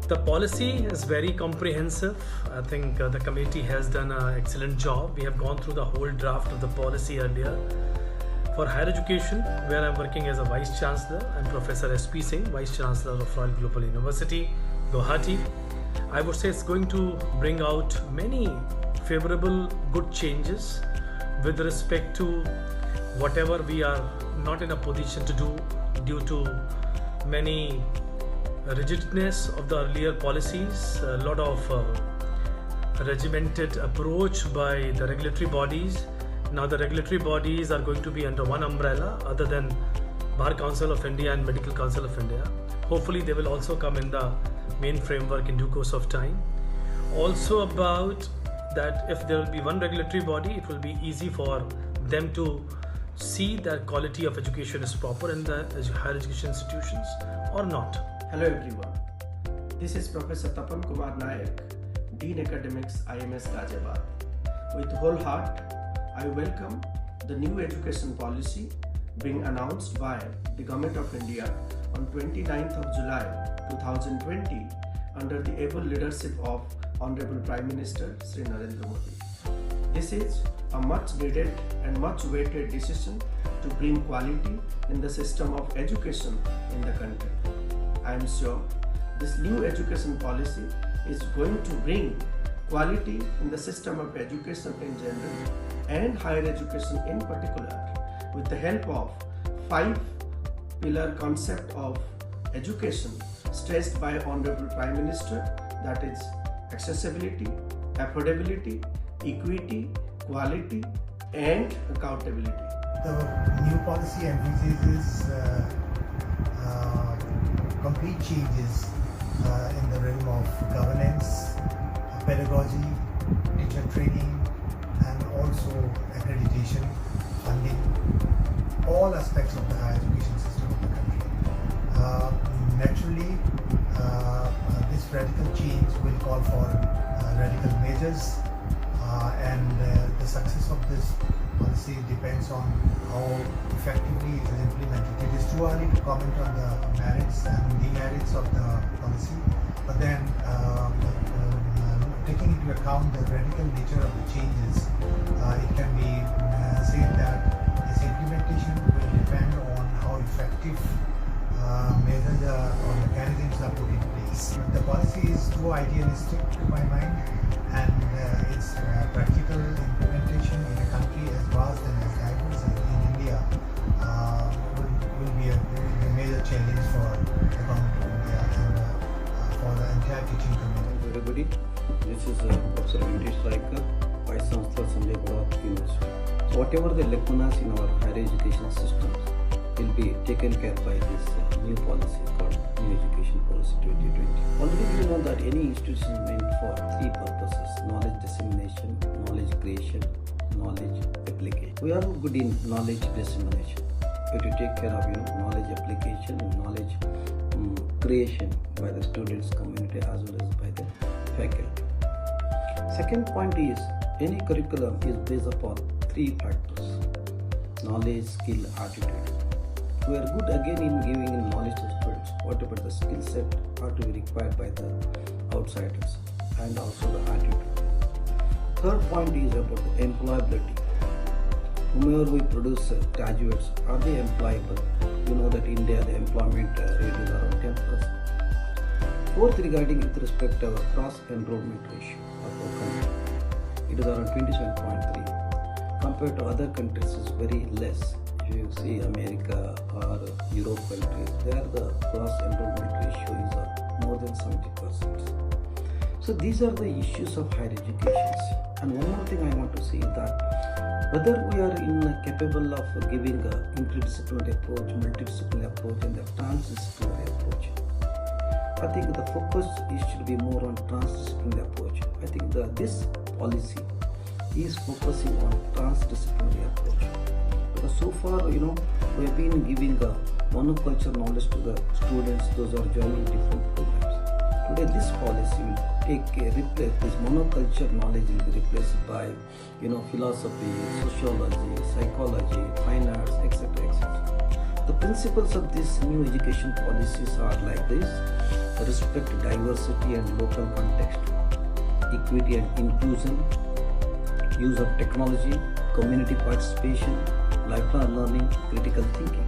The policy is very comprehensive. I think the committee has done an excellent job. We have gone through the whole draft of the policy earlier. For higher education, where I'm working as a Vice Chancellor, I'm Professor S.P. Singh, Vice Chancellor of Royal Global University, Guwahati. I would say it's going to bring out many favorable, good changes with respect to whatever we are not in a position to do due to many rigidness of the earlier policies, a lot of regimented approach by the regulatory bodies. Now the regulatory bodies are going to be under one umbrella other than Bar Council of India and Medical Council of India. Hopefully they will also come in the main framework in due course of time. Also about that if there will be one regulatory body, it will be easy for them to see that quality of education is proper in the higher education institutions or not. Hello everyone, this is Professor Tapan Kumar Nayak, Dean Academics, IMS Ghaziabad. With whole heart, I welcome the new education policy being announced by the Government of India on 29th of July 2020 under the able leadership of Honorable Prime Minister Sri Narendra Modi. This is a much needed and much awaited decision to bring quality in the system of education in the country. I am sure this new education policy is going to bring quality in the system of education in general and higher education in particular with the help of 5-pillar concept of education stressed by Honorable Prime Minister, that is accessibility, affordability, equity, quality and accountability. The new policy emphasizes complete changes in the realm of governance, pedagogy, teacher training and also accreditation, funding, all aspects of the higher education system of the country. Naturally, this radical change will call for radical measures and the success of this policy depends on how effectively it is implemented. It is too early to comment on the merits and demerits of the policy, but then taking into account the radical nature of the changes, it can be said that its implementation will depend on how effective measures or mechanisms are put in place. The policy is too idealistic to my mind, and its practical implementation in a country as vast and as diverse as in India will be a major challenge for the government of India and for the entire teaching community. Everybody, this is Professor Venkatesh Laikar, Vice Chancellor Sanjay Gauda University. So whatever the lacunas in our higher education systems will be taken care by this new policy called New Education Policy 2020. Already we know that any institution is meant for 3 purposes: knowledge dissemination, knowledge creation, knowledge application. We are good in knowledge dissemination. We have to take care of knowledge application and knowledge creation by the students community as well as by the faculty. Second point is any curriculum is based upon 3 factors: knowledge, skill, attitude. We are good again in giving knowledge to students. What about the skill set are to be required by the outsiders and also the attitude. Third point is about the employability. Whomever we produce graduates, are they employable? You know that India the employment rate is around 10%. Fourth, regarding with respect to our cross enrollment ratio of our country, it is around 27.3. Compared to other countries, is very less. If you see America or Europe countries, there the cross enrollment ratio is more than 70%. So these are the issues of higher education. And one more thing I want to say is that whether we are capable of giving an interdisciplinary approach, multidisciplinary approach, and a transdisciplinary approach. I think the focus should be more on transdisciplinary approach. I think this policy is focusing on transdisciplinary approach. Because so far, we have been giving a monoculture knowledge to the students, those who are joining different programs. Today, this policy will replace this monoculture knowledge will be replaced by, philosophy, sociology, psychology, fine arts, etc., etc. The principles of this new education policies are like this: respect diversity and local context, equity and inclusion, use of technology, community participation, lifelong learning, critical thinking.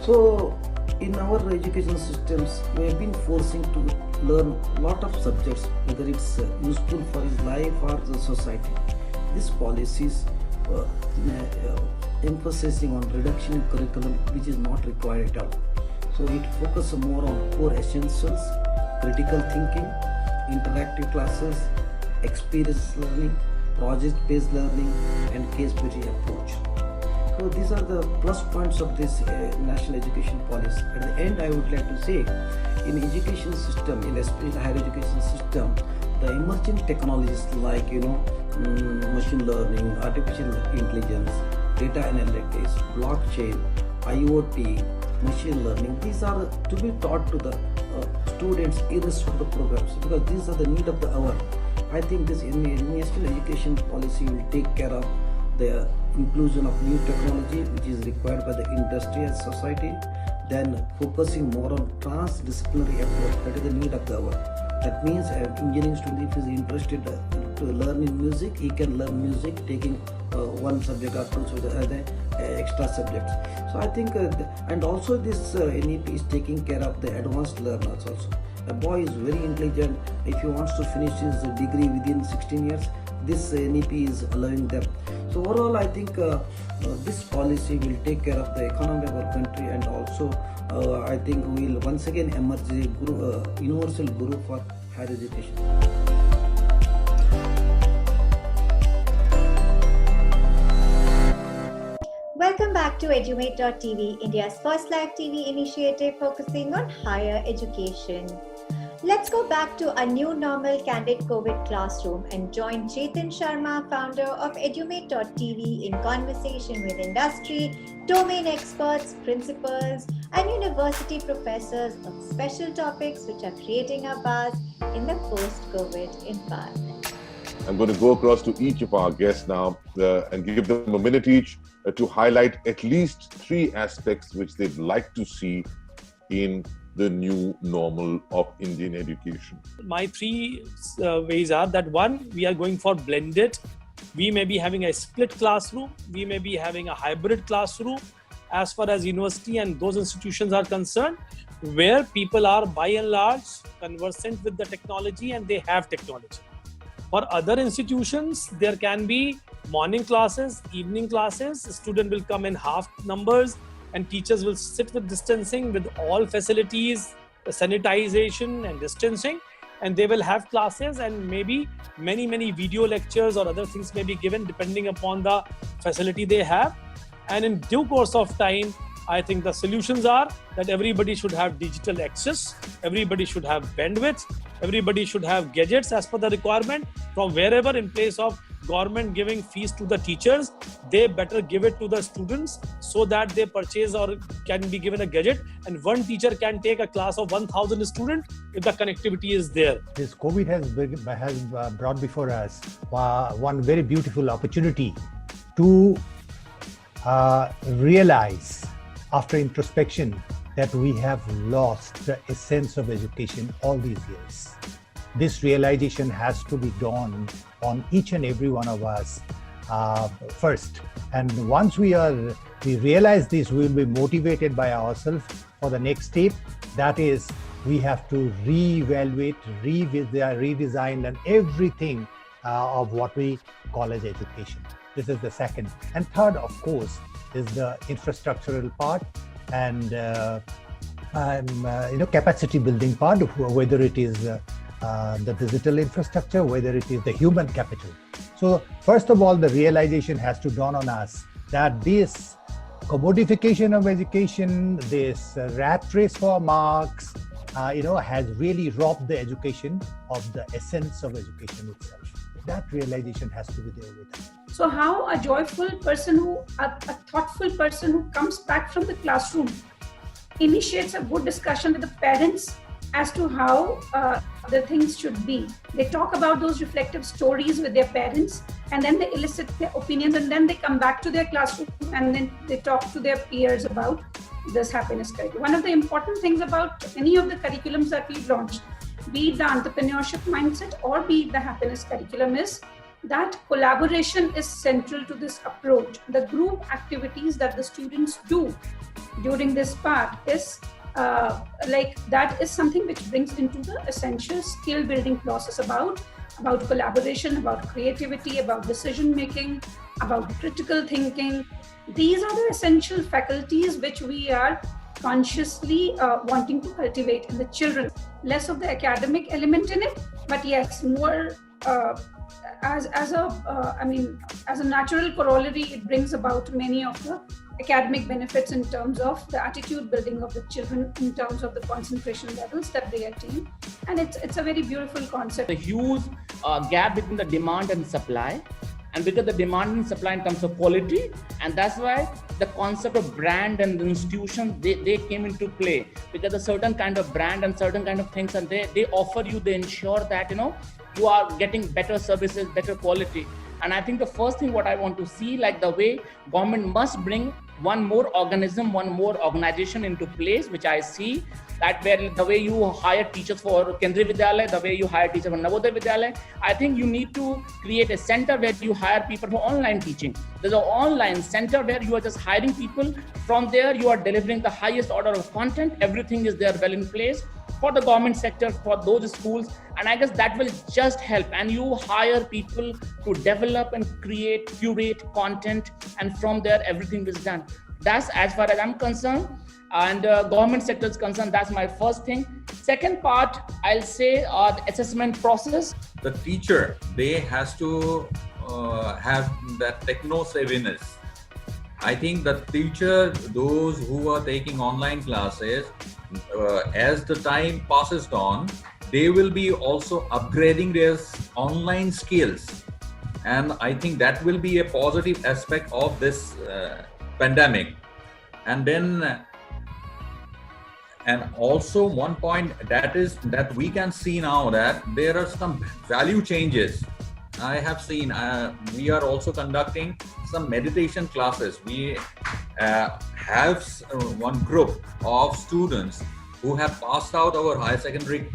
So, in our education systems, we have been forcing to learn a lot of subjects, whether it's useful for his life or the society. This policies emphasizing on reduction in curriculum, which is not required at all. So it focuses more on core essentials, critical thinking, interactive classes, experience learning, project-based learning, and case-based approach. So these are the plus points of this national education policy. At the end, I would like to say, in education system, in especially higher education system, the emerging technologies like machine learning, artificial intelligence, data analytics, blockchain, IoT, machine learning, these are to be taught to the students irrespective of the programs, because these are the need of the hour. I think this national education policy will take care of the inclusion of new technology which is required by the industry and society, then focusing more on transdisciplinary approach. That is the need of the hour. That means an engineering student, if he is interested to learn in music, he can learn music taking one subject or two other extra subjects. So I think, and also this NEP is taking care of the advanced learners also. A boy is very intelligent. If he wants to finish his degree within 16 years, this NEP is allowing them. So overall, I think this policy will take care of the economy of our country, and also I think we will once again emerge a universal guru for higher education. Welcome back to Edumate.tv, India's first live TV initiative focusing on higher education. Let's go back to a new normal candid COVID classroom and join Chetan Sharma, founder of Edumate.tv, in conversation with industry, domain experts, principals, and university professors on special topics which are creating a buzz in the post-COVID environment. I'm going to go across to each of our guests now and give them a minute each to highlight at least 3 aspects which they'd like to see in the new normal of Indian education. My 3 ways are that 1, we are going for blended. We may be having a split classroom. We may be having a hybrid classroom as far as university and those institutions are concerned, where people are by and large conversant with the technology and they have technology. For other institutions, there can be morning classes, evening classes. Students will come in half numbers and teachers will sit with distancing with all facilities, sanitization and distancing, and they will have classes, and maybe many video lectures or other things may be given depending upon the facility they have. And in due course of time, I think the solutions are that everybody should have digital access, everybody should have bandwidth, everybody should have gadgets as per the requirement. From wherever, in place of government giving fees to the teachers, they better give it to the students so that they purchase or can be given a gadget, and one teacher can take a class of 1,000 students if the connectivity is there. This COVID has brought before us one very beautiful opportunity to realize after introspection that we have lost the essence of education all these years. This realization has to be dawned on each and every one of us first. And once we realize this, we will be motivated by ourselves for the next step. That is, we have to reevaluate, redesign and everything of what we call as education. This is the second. And third, of course, is the infrastructural part and capacity building part, whether it is the digital infrastructure, whether it is the human capital. So first of all, the realization has to dawn on us that this commodification of education, this rat race for marks, has really robbed the education of the essence of education itself. That realization has to be there with us. So how a joyful person, a thoughtful person who comes back from the classroom initiates a good discussion with the parents as to how the things should be. They talk about those reflective stories with their parents, and then they elicit their opinions, and then they come back to their classroom and then they talk to their peers about this happiness curriculum. One of the important things about any of the curriculums that we've launched, be it the entrepreneurship mindset or be it the happiness curriculum, is that collaboration is central to this approach. The group activities that the students do during this part is that is something which brings into the essential skill building process about collaboration, about creativity, about decision making, about critical thinking. These are the essential faculties which we are consciously wanting to cultivate in the children. Less of the academic element in it, but yes, more as a natural corollary, it brings about many of the academic benefits in terms of the attitude building of the children, in terms of the concentration levels that they attain, and it's a very beautiful concept. A huge gap between the demand and supply, and because the demand and supply in terms of quality, and that's why the concept of brand and the institutions, they came into play, because a certain kind of brand and certain kind of things, and they offer you, they ensure that you are getting better services, better quality. And I think the first thing what I want to see, like the way government must bring one more organism, one more organization into place, which I see that where the way you hire teachers for Kendriya Vidyalaya, the way you hire teachers for Navodaya Vidyalaya, I think you need to create a center where you hire people for online teaching. There's an online center where you are just hiring people. From there, you are delivering the highest order of content. Everything is there well in place for the government sector, for those schools. And I guess that will just help. And you hire people to develop and create, curate content. And from there, everything is done. That's as far as I'm concerned. And government sector is concerned, that's my first thing. Second part, I'll say the assessment process. The teacher, they has to have that techno savviness. I think the teacher, those who are taking online classes, as the time passes on, they will be also upgrading their online skills. And I think that will be a positive aspect of this pandemic. And then, and also one point that is that we can see now that there are some value changes. I have seen, we are also conducting some meditation classes. We have one group of students who have passed out our higher secondary.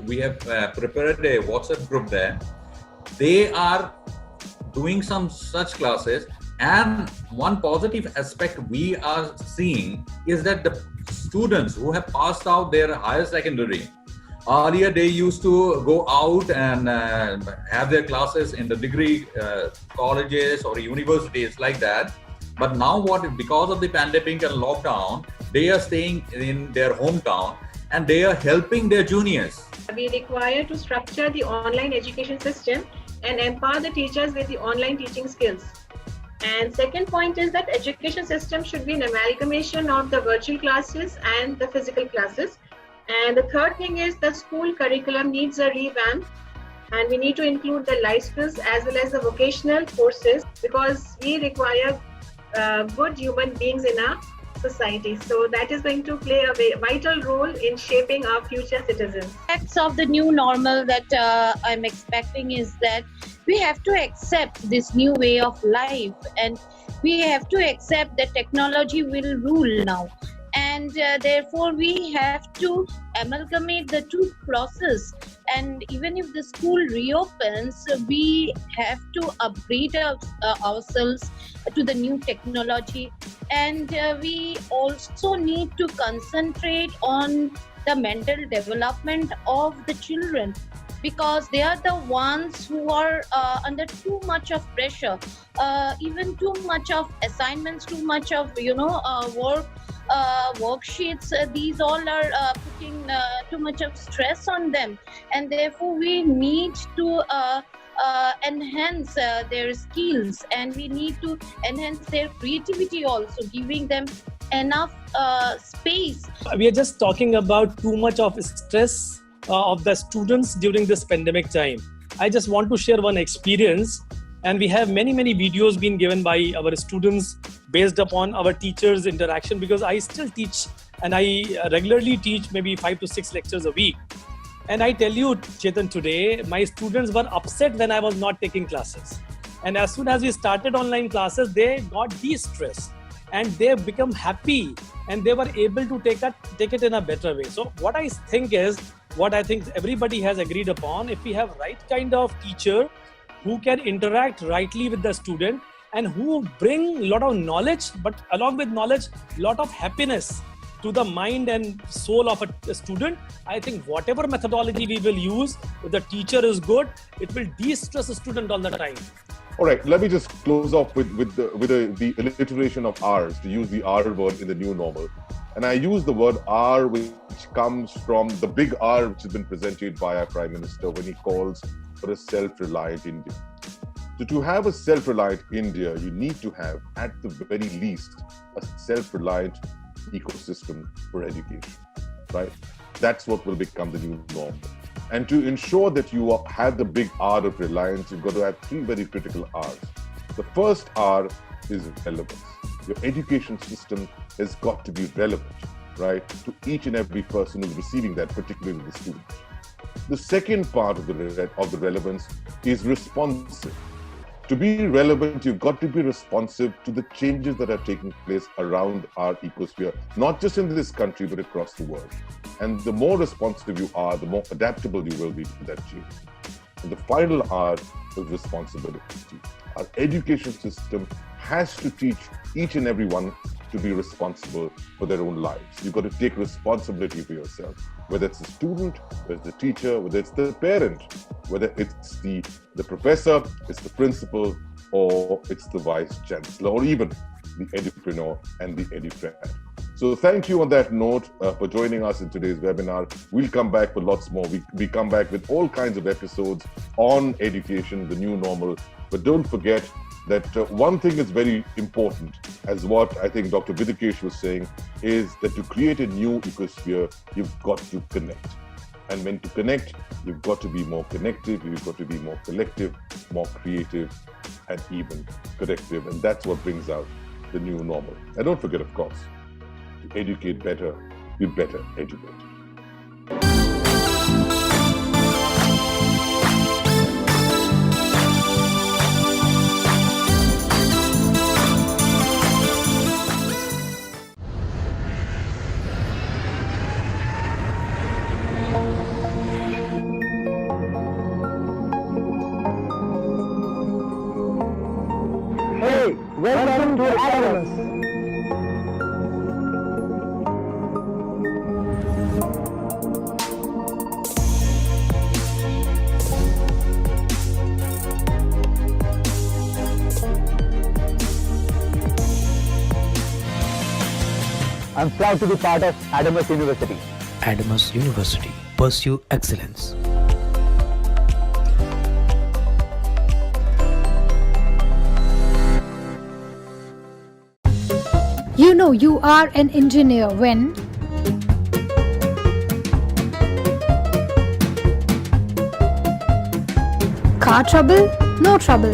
We have prepared a WhatsApp group there. They are doing some such classes. And one positive aspect we are seeing is that the students who have passed out their higher secondary, earlier they used to go out and have their classes in the degree colleges or universities like that. But now because of the pandemic and lockdown, they are staying in their hometown and they are helping their juniors. We require to structure the online education system and empower the teachers with the online teaching skills. And second point is that education system should be an amalgamation of the virtual classes and the physical classes. And the third thing is the school curriculum needs a revamp, and we need to include the life skills as well as the vocational courses, because we require good human beings in our society. So that is going to play a vital role in shaping our future citizens. Aspects of the new normal that I'm expecting is that we have to accept this new way of life, and we have to accept that technology will rule now. And therefore, we have to amalgamate the two process. And even if the school reopens, we have to upgrade ourselves to the new technology. And we also need to concentrate on the mental development of the children, because they are the ones who are under too much of pressure, even too much of assignments, too much of worksheets. These all are putting too much of stress on them, and therefore we need to enhance their skills, and we need to enhance their creativity also, giving them enough space. We are just talking about too much of stress of the students during this pandemic time. I just want to share one experience, and we have many videos being given by our students based upon our teachers' interaction, because I still teach, and I regularly teach maybe 5 to 6 lectures a week. And I tell you, Chetan, today my students were upset when I was not taking classes, and as soon as we started online classes, they got de-stressed and they become happy, and they were able to take it in a better way. So what I think everybody has agreed upon, if we have right kind of teacher who can interact rightly with the student and who bring a lot of knowledge, but along with knowledge, lot of happiness to the mind and soul of a student, I think whatever methodology we will use, if the teacher is good, it will de-stress a student all the time. All right, let me just close off with the alliteration of R's, to use the R word in the new normal. And I use the word R, which comes from the big R, which has been presented by our Prime Minister when he calls for a self-reliant India. So to have a self-reliant India, you need to have, at the very least, a self-reliant ecosystem for education, right? That's what will become the new normal. And to ensure that you have the big R of reliance, you've got to have 3 very critical R's. The first R is relevance. Your education system has got to be relevant, right, to each and every person who's receiving that, particularly the student. The second part of the relevance is responsive. To be relevant, you've got to be responsive to the changes that are taking place around our ecosphere, not just in this country, but across the world. And the more responsive you are, the more adaptable you will be to that change. And the final R is responsibility. Our education system has to teach each and every one to be responsible for their own lives. You've got to take responsibility for yourself, whether it's the student, whether it's the teacher, whether it's the parent, whether it's the professor, it's the principal, or it's the vice chancellor, or even the edupreneur and the edufriend. So thank you on that note for joining us in today's webinar. We'll come back with lots more. We come back with all kinds of episodes on education, the new normal. But don't forget that one thing is very important, as what I think Dr. Vidikesh was saying, is that to create a new ecosphere, you've got to connect. And when to connect, you've got to be more connective, you've got to be more collective, more creative, and even corrective. And that's what brings out the new normal. And don't forget, of course, to educate better, you better educate. Welcome to Edumate. I'm proud to be part of Edumate University. Edumate University. Pursue excellence. You know you are an engineer when car trouble, no trouble.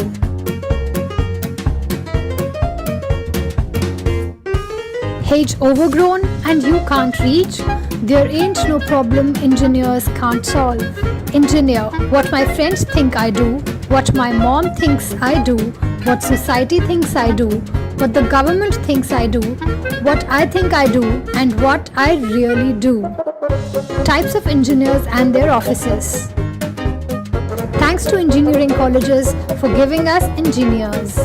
Hedge overgrown and you can't reach, there ain't no problem engineers can't solve. Engineer, what my friends think I do, what my mom thinks I do, what society thinks I do, what the government thinks I do, what I think I do, and what I really do. Types of engineers and their offices. Thanks to engineering colleges for giving us engineers.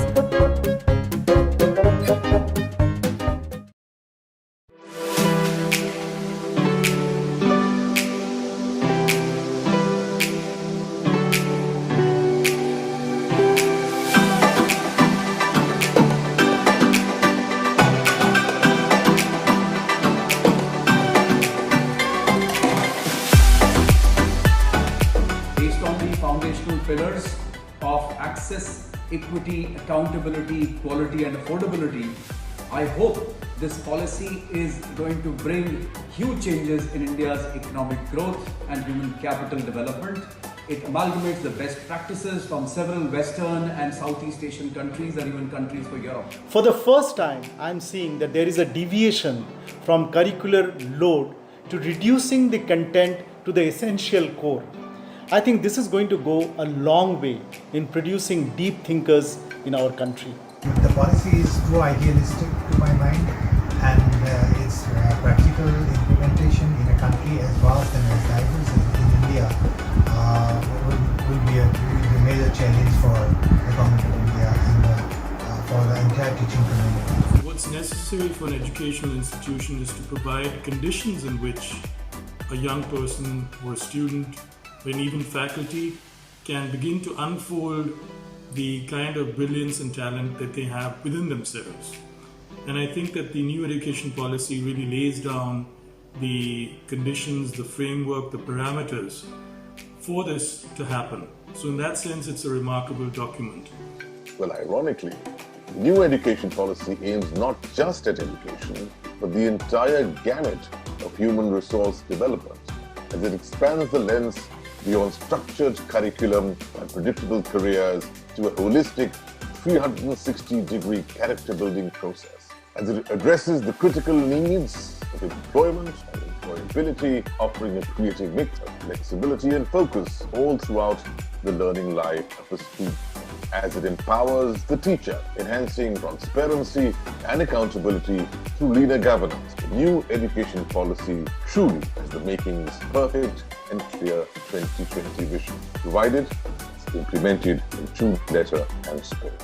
Pillars of access, equity, accountability, quality and affordability, I hope this policy is going to bring huge changes in India's economic growth and human capital development. It amalgamates the best practices from several Western and Southeast Asian countries and even countries for Europe. For the first time, I'm seeing that there is a deviation from curricular load to reducing the content to the essential core. I think this is going to go a long way in producing deep thinkers in our country. The policy is too idealistic to my mind, and its practical implementation in a country as vast and as diverse as in India will be a major challenge for the government of India and for the entire teaching community. What's necessary for an educational institution is to provide conditions in which a young person or a student when even faculty can begin to unfold the kind of brilliance and talent that they have within themselves. And I think that the new education policy really lays down the conditions, the framework, the parameters for this to happen. So in that sense, it's a remarkable document. Well, ironically, the new education policy aims not just at education, but the entire gamut of human resource development, as it expands the lens beyond structured curriculum and predictable careers to a holistic 360-degree character-building process, as it addresses the critical needs of employment and employability, offering a creative mix of flexibility and focus all throughout the learning life of a student. as it empowers the teacher, enhancing transparency and accountability through leaner governance. The new education policy truly has the makings perfect and clear 2020 vision, provided it's implemented in true letter and spirit.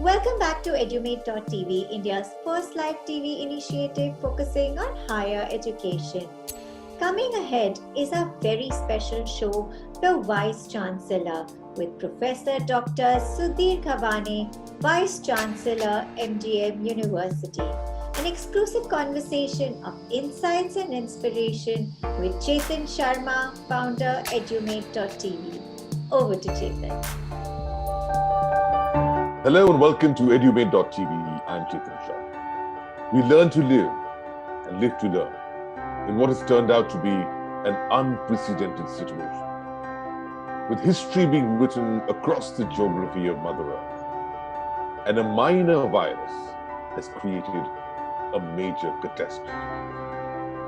Welcome back to Edumate.tv, India's first live TV initiative focusing on higher education. Coming ahead is a very special show, The Vice Chancellor, with Professor Dr. Sudhir Gavane, Vice Chancellor, MGM University. An exclusive conversation of insights and inspiration with Chetan Sharma, founder, Edumate.tv. Over to Chetan. Hello and welcome to Edumate.tv. I'm Chetan Sharma. We learn to live and live to learn in what has turned out to be an unprecedented situation, with history being written across the geography of Mother Earth, and a minor virus has created a major catastrophe,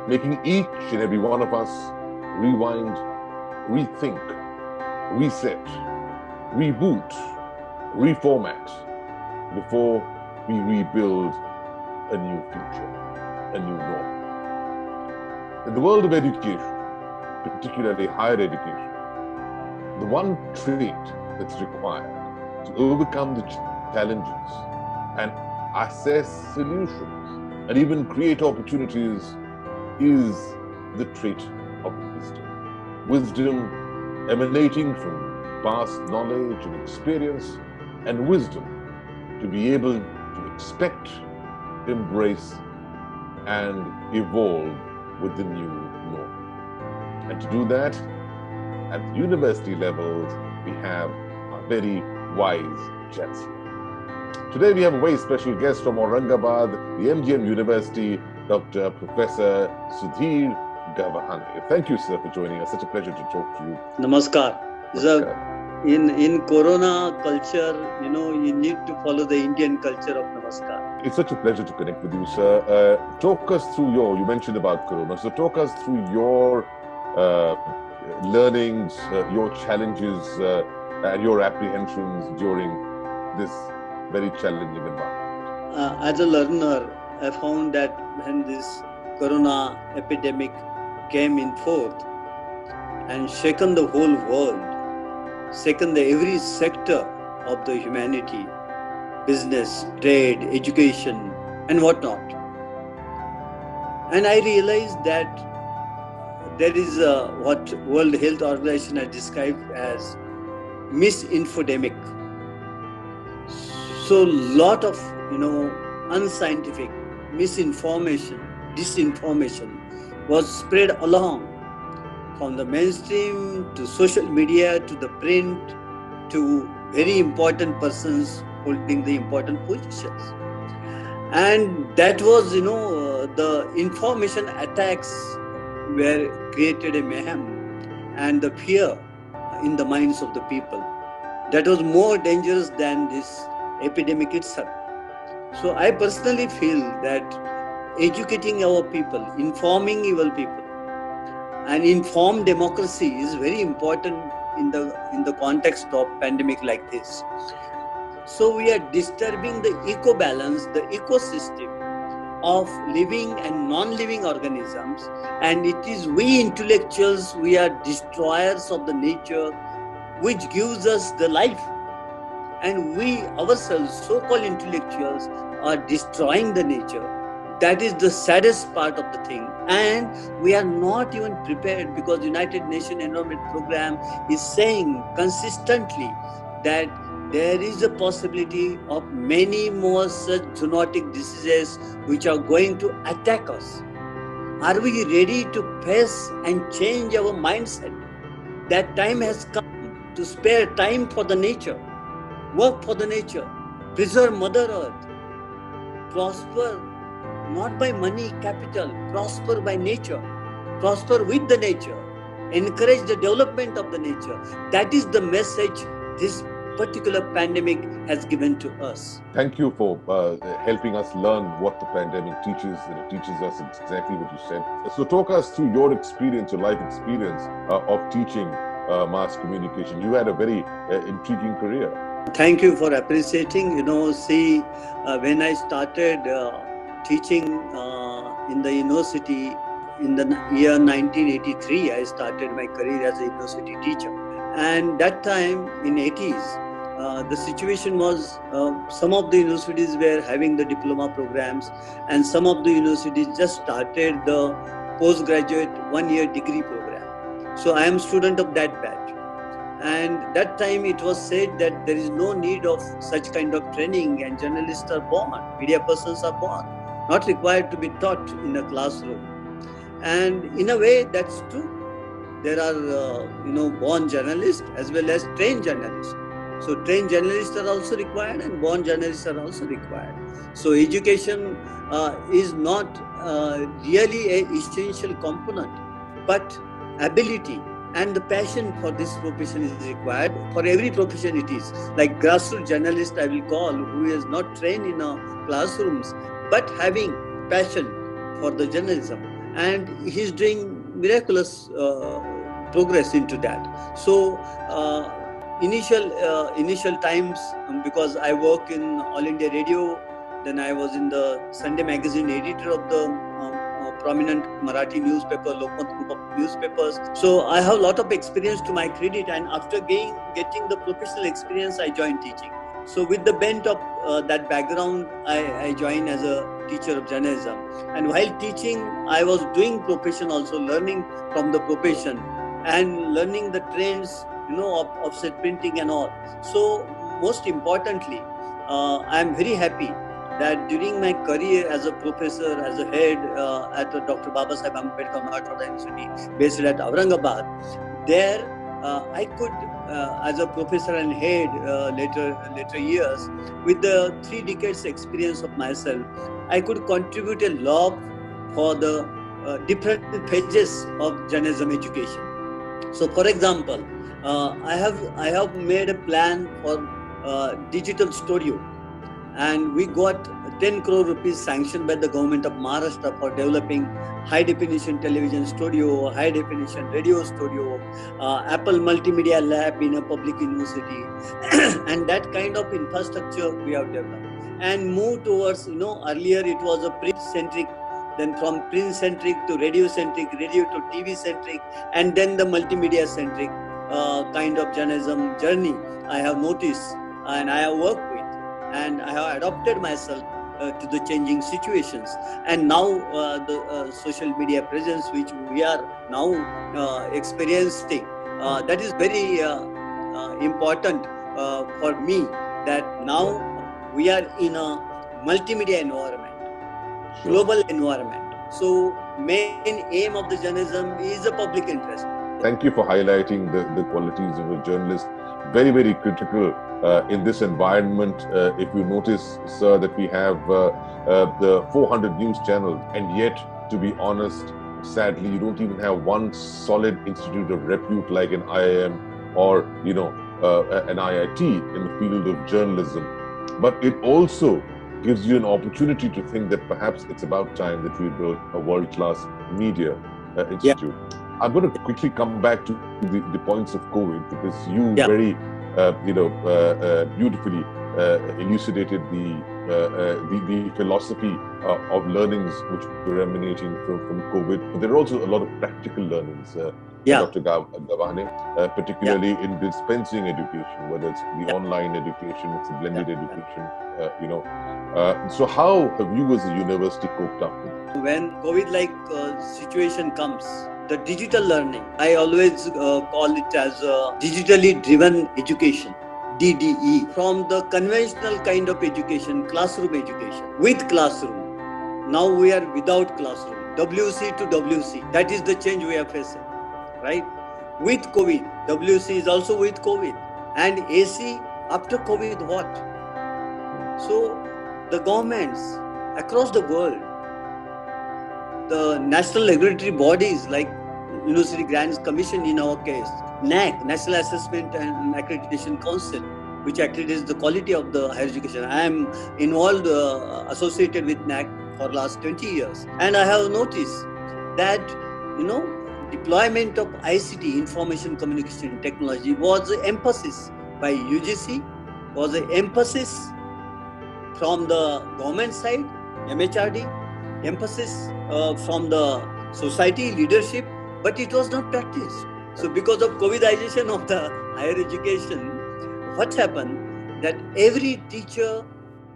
making each and every one of us rewind, rethink, reset, reboot, reformat before we rebuild a new future, a new norm. In the world of education, particularly higher education, the one trait that's required to overcome the challenges and assess solutions and even create opportunities is the trait of wisdom. Wisdom emanating from past knowledge and experience, and wisdom to be able to expect, embrace, and evolve with the new norm. And to do that, at the university levels, we have a very wise chancellor. Today we have a very special guest from Aurangabad, the MGM University, Dr. Professor Sudhir Gavane. Thank you, sir, for joining us. Such a pleasure to talk to you. Namaskar. In Corona culture, you need to follow the Indian culture of Namaskar. It's such a pleasure to connect with you, sir. Talk us through you mentioned about Corona, so talk us through your learnings, your challenges, and your apprehensions during this very challenging environment. As a learner, I found that when this Corona epidemic came in forth and shaken the whole world, shaken every sector of the humanity, business, trade, education, and whatnot. And I realized that there is what World Health Organization has described as misinfodemic. So lot of unscientific misinformation, disinformation was spread along from the mainstream to social media to the print to very important persons holding the important positions. And that was, the information attacks were created a mayhem and the fear in the minds of the people. That was more dangerous than this epidemic itself. So I personally feel that educating our people, informing our people, and informed democracy is very important in the context of pandemic like this. So we are disturbing the eco-balance, the ecosystem of living and non-living organisms, and it is we intellectuals, we are destroyers of the nature which gives us the life, and we ourselves, so-called intellectuals, are destroying the nature. That is the saddest part of the thing, and we are not even prepared, because United Nations Environment Program is saying consistently that there is a possibility of many more such zoonotic diseases which are going to attack us. Are we ready to face and change our mindset? That time has come to spare time for the nature, work for the nature, preserve Mother Earth, prosper not by money, capital, prosper by nature, prosper with the nature, encourage the development of the nature. That is the message this particular pandemic has given to us. Thank you for helping us learn what the pandemic teaches. It teaches us exactly what you said. So talk us through your experience, your life experience of teaching mass communication. You had a very intriguing career. Thank you for appreciating. When I started teaching in the university in the year 1983, I started my career as a university teacher. And that time in 80s, the situation was some of the universities were having the diploma programs, and some of the universities just started the postgraduate one-year degree program. So I am student of that batch. And that time it was said that there is no need of such kind of training, and journalists are born, media persons are born, not required to be taught in a classroom. And in a way, that's true. There are, born journalists as well as trained journalists. So trained journalists are also required, and born journalists are also required. So education is not really an essential component, but ability and the passion for this profession is required. For every profession it is. Like grassroots journalist, I will call, who is not trained in classrooms, but having passion for the journalism. And he's doing miraculous progress into that. So initial times, because I work in All India Radio, then I was in the Sunday magazine editor of the prominent Marathi newspaper, Lokmat group of newspapers. So I have a lot of experience to my credit, and after getting the professional experience, I joined teaching. So with the bent of that background, I joined as a teacher of journalism. And while teaching, I was doing profession also, learning from the profession and learning the trends, of offset printing and all. So most importantly, I am very happy that during my career as a professor, as a head at Dr. Babasaheb Ambedkar Marathwada University based at Aurangabad, there I could, as a professor and head later years, with the 3 decades experience of myself, I could contribute a lot for the different phases of journalism education. So, for example, I have made a plan for digital studio, and we got 10 crore rupees sanctioned by the government of Maharashtra for developing high definition television studio, high definition radio studio, Apple multimedia lab in a public university, and that kind of infrastructure we have developed and moved towards, earlier it was a print centric, then from print centric to radio centric, radio to TV centric, and then the multimedia centric kind of journalism journey I have noticed and I have worked with, and I have adapted myself to the changing situations. And now the social media presence which we are now experiencing, that is very important for me, that now we are in a multimedia environment, global environment. So main aim of the journalism is the public interest. Thank you for highlighting the qualities of a journalist. Very, very critical in this environment. If you notice, sir, that we have the 400 news channels, and yet, to be honest, sadly, you don't even have one solid institute of repute like an IIM or, an IIT in the field of journalism. But it also gives you an opportunity to think that perhaps it's about time that we build a world-class media institute. Yeah. I'm going to quickly come back to the points of COVID, because you very, beautifully elucidated the philosophy of learnings which were emanating from COVID. But there are also a lot of practical learnings, Dr. Gavane, particularly in dispensing education, whether it's the online education, it's the blended education, So how have you as a university coped up with it? When COVID-like situation comes, the digital learning, I always call it as digitally driven education, DDE, from the conventional kind of education, classroom education, with classroom. Now we are without classroom, WC to WC. That is the change we are facing, right? With COVID, WC is also with COVID. And AC, after COVID, what? So the governments across the world, the national regulatory bodies like University Grants Commission in our case, NAC, National Assessment and Accreditation Council, which accreditates the quality of the higher education. I am involved, associated with NAC for last 20 years. And I have noticed that, deployment of ICT, information communication technology, was the emphasis by UGC, was the emphasis from the government side, MHRD, emphasis from the society leadership, but it was not practiced. So because of COVIDization of the higher education, what happened that every teacher,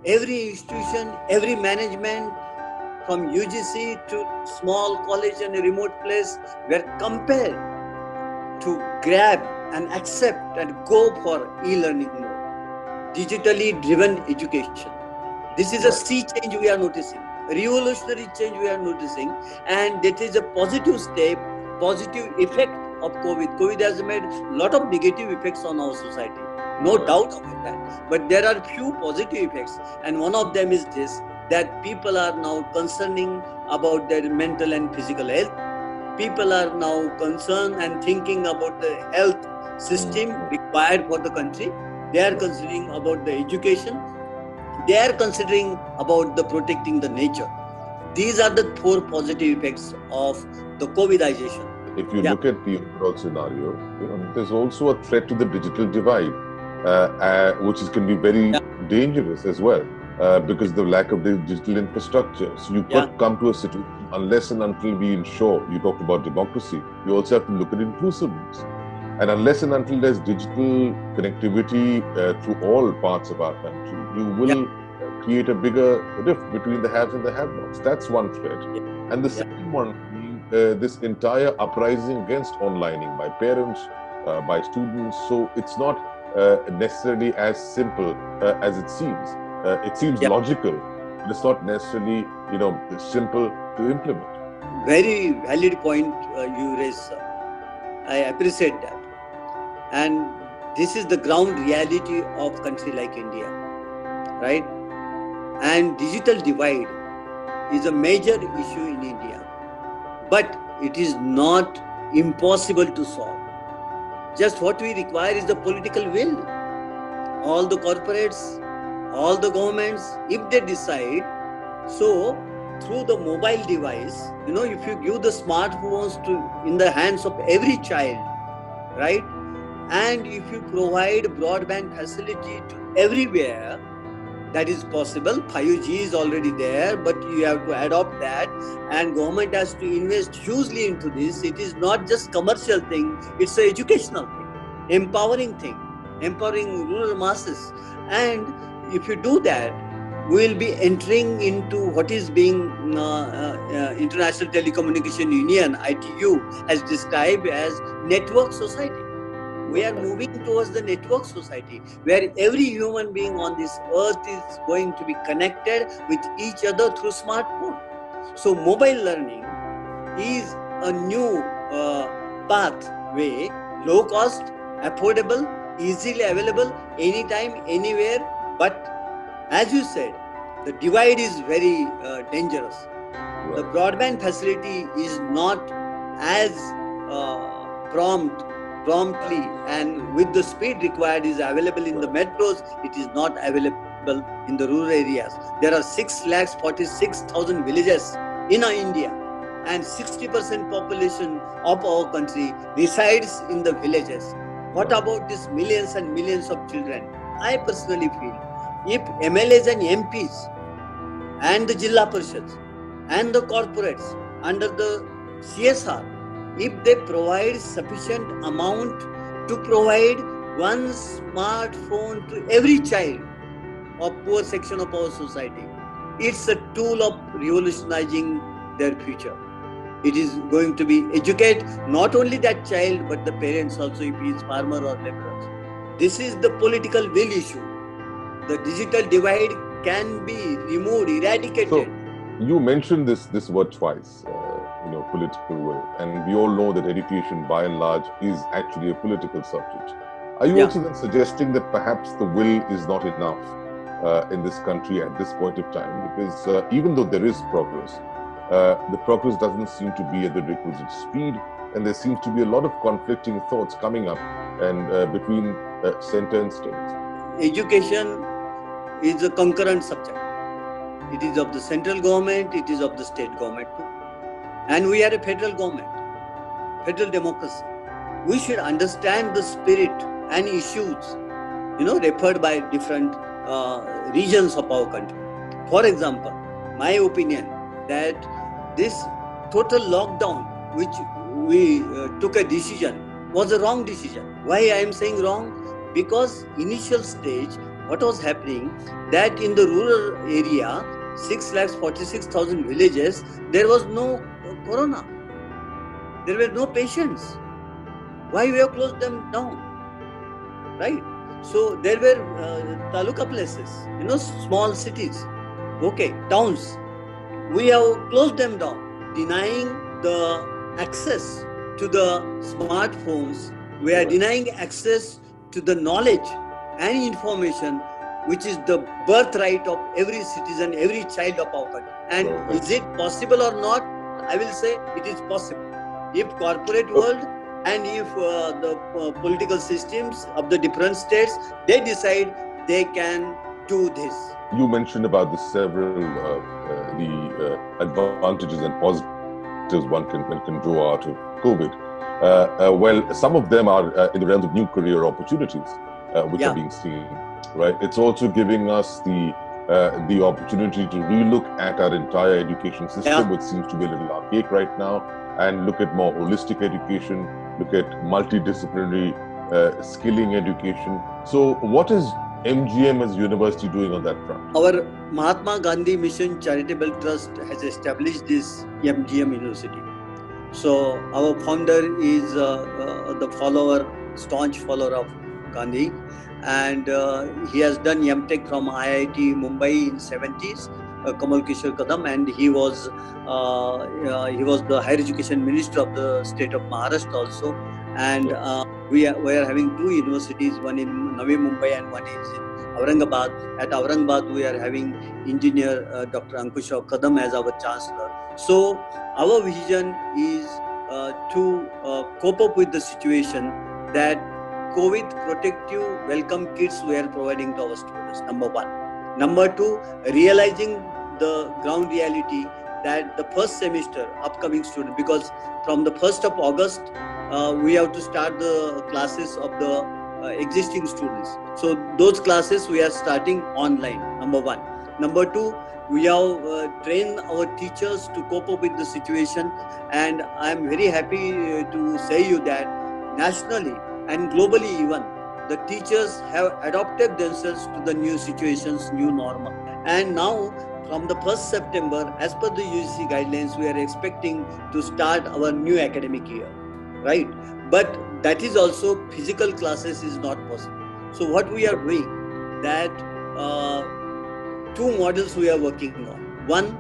every institution, every management from UGC to small college and a remote place were compelled to grab and accept and go for e-learning mode, digitally driven education. This is a sea change we are noticing, a revolutionary change we are noticing, and that is a positive step, positive effect of COVID. COVID has made a lot of negative effects on our society, no doubt about that. But there are few positive effects, and one of them is this, that people are now concerning about their mental and physical health. People are now concerned and thinking about the health system required for the country. They are considering about the education. They are considering about the protecting the nature. These are the 4 positive effects of the COVIDization. If you look at the overall scenario, there's also a threat to the digital divide, which can be very dangerous as well, because of the lack of the digital infrastructure. So you could come to a situation unless and until we ensure, you talked about democracy, you also have to look at inclusiveness. And unless and until there's digital connectivity through all parts of our country, you will create a bigger rift between the haves and the have-nots. That's one threat. And the second one being this entire uprising against onlining by parents, by students. So it's not necessarily as simple as it seems. It seems logical, but it's not necessarily, simple to implement. Very valid point you raised, sir. I appreciate that. And this is the ground reality of a country like India, right? And digital divide is a major issue in India, but it is not impossible to solve. Just what we require is the political will. All the corporates, all the governments, if they decide, so through the mobile device, if you give the smartphones in the hands of every child, right? And if you provide broadband facility to everywhere, that is possible. 5G is already there, but you have to adopt that, and government has to invest hugely into this. It is not just commercial thing, it's an educational thing, empowering thing, empowering rural masses. And if you do that, we will be entering into what is being International Telecommunication Union, ITU, has described as network society. We are moving towards the network society where every human being on this earth is going to be connected with each other through smartphone. So mobile learning is a new pathway, low cost, affordable, easily available, anytime, anywhere. But as you said, the divide is very dangerous. The broadband facility is not as promptly and with the speed required is available in the metros. It is not available in the rural areas. There are 6,46,000 villages in India, and 60% population of our country resides in the villages. What about these millions and millions of children? I personally feel if MLAs and MPs and the Jilla Parishads and the corporates under the CSR, if they provide sufficient amount to provide one smartphone to every child of poor section of our society, it's a tool of revolutionizing their future. It is going to be educate not only that child but the parents also, if he is farmer or laborer. This is the political will issue. The digital divide can be removed, eradicated. So you mentioned this word twice. Political will, and we all know that education by and large is actually a political subject. Are you also then suggesting that perhaps the will is not enough in this country at this point of time? Because even though there is progress, the progress doesn't seem to be at the requisite speed, and there seems to be a lot of conflicting thoughts coming up and between center and state. education is a concurrent subject. It is of the central government, it is of the state government too. And we are a federal government, federal democracy. We should understand the spirit and issues, referred by different regions of our country. For example, my opinion that this total lockdown, which we took a decision, was a wrong decision. Why I am saying wrong? Because initial stage, what was happening, that in the rural area, 6,46,000 villages, there was no corona. There were no patients. Why we have closed them down? Right? So there were taluka places, small cities, towns. We have closed them down, denying the access to the smartphones. We are denying access to the knowledge and information, which is the birthright of every citizen, every child of our country. And is it possible or not? I will say it is possible. If corporate world and if the political systems of the different states, they decide they can do this. You mentioned about the several advantages and positives one can draw out of COVID. Well, some of them are in the realms of new career opportunities, which are being seen. Right. It's also giving us the opportunity to relook at our entire education system, which seems to be a little archaic right now, and look at more holistic education, look at multidisciplinary skilling education. So what is MGM as a university doing on that front? Our Mahatma Gandhi Mission Charitable Trust has established this MGM University. So our founder is the staunch follower of Gandhi, and he has done M.Tech from IIT Mumbai in 70s. Kamal Kishore Kadam, and he was the higher education minister of the state of Maharashtra also. And we are having two universities, one in Navi Mumbai and one is in Aurangabad. At Aurangabad, we are having engineer Dr. Ankush Kadam as our chancellor. So our vision is to cope up with the situation that COVID protective welcome kits we are providing to our students, number one. Number two, realizing the ground reality that the first semester upcoming student, because from the 1st of August, we have to start the classes of the existing students. So those classes we are starting online, number one. Number two, we have trained our teachers to cope up with the situation, and I am very happy to say you that nationally and globally even, the teachers have adopted themselves to the new situations, new normal. And now, from the 1st September, as per the UGC guidelines, we are expecting to start our new academic year, right? But that is also physical classes is not possible. So what we are doing, that two models we are working on. One,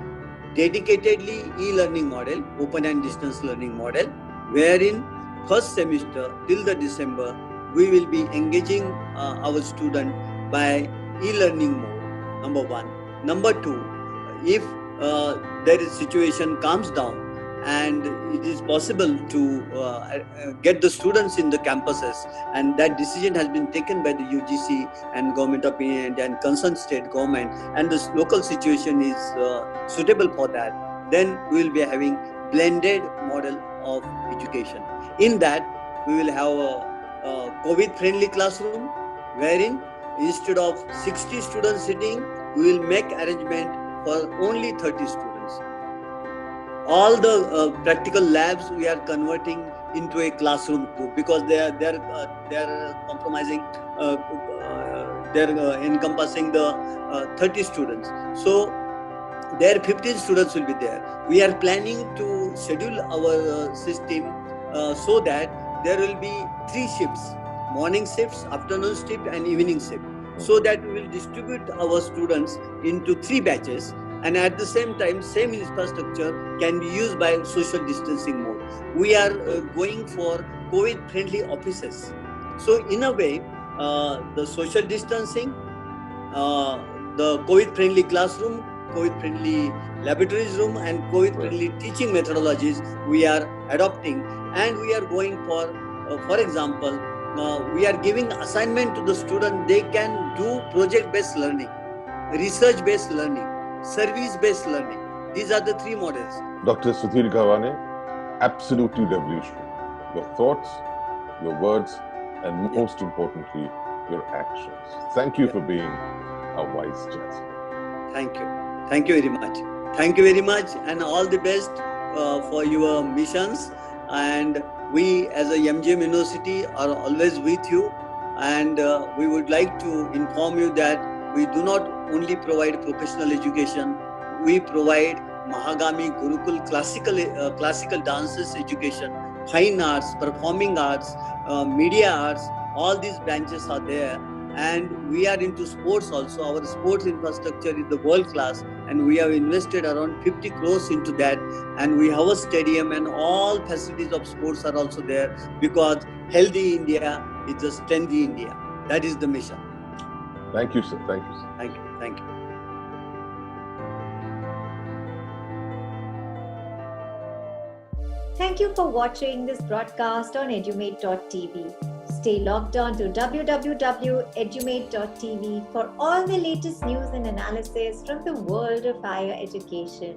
dedicatedly e-learning model, open and distance learning model, wherein first semester till the December, we will be engaging our student by e-learning mode, number one. Number two, if there is situation calms down and it is possible to get the students in the campuses, and that decision has been taken by the UGC and Government of India and concerned state government, and this local situation is suitable for that, then we will be having blended model of education. In that, we will have a COVID-friendly classroom, wherein instead of 60 students sitting, we will make arrangement for only 30 students. All the practical labs we are converting into a classroom too, because they are compromising, they are encompassing the 30 students. So there 15 students will be there. We are planning to schedule our system so that there will be 3 shifts, morning shifts, afternoon shift and evening shift, so that we will distribute our students into 3 batches, and at the same time, same infrastructure can be used by social distancing mode. We are going for COVID-friendly offices. So in a way, the social distancing, the COVID-friendly classroom, COVID-friendly laboratories room, and COVID-friendly teaching methodologies we are adopting, and we are going for example, we are giving assignment to the student. They can do project-based learning, research-based learning, service-based learning. These are the three models. Dr. Sudhir Gawane, absolutely revolutionary. Your thoughts, your words, and most importantly, your actions. Thank you for being a wise judge. Thank you. Thank you very much. Thank you very much, and all the best for your missions. And we as a MGM University are always with you, and we would like to inform you that we do not only provide professional education, we provide Mahagami Gurukul classical dances education, fine arts, performing arts, media arts. All these branches are there, and we are into sports also. Our sports infrastructure is the world class, and we have invested around 50 crores into that, and we have a stadium, and all facilities of sports are also there, because healthy India is a strengthy India. That is the mission. Thank you, sir. Thank you, sir. Thank you. Thank you. Thank you for watching this broadcast on Edumate.tv. Stay logged on to www.edumate.tv for all the latest news and analysis from the world of higher education.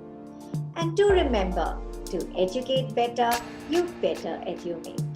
And do remember, to educate better, you better edumate.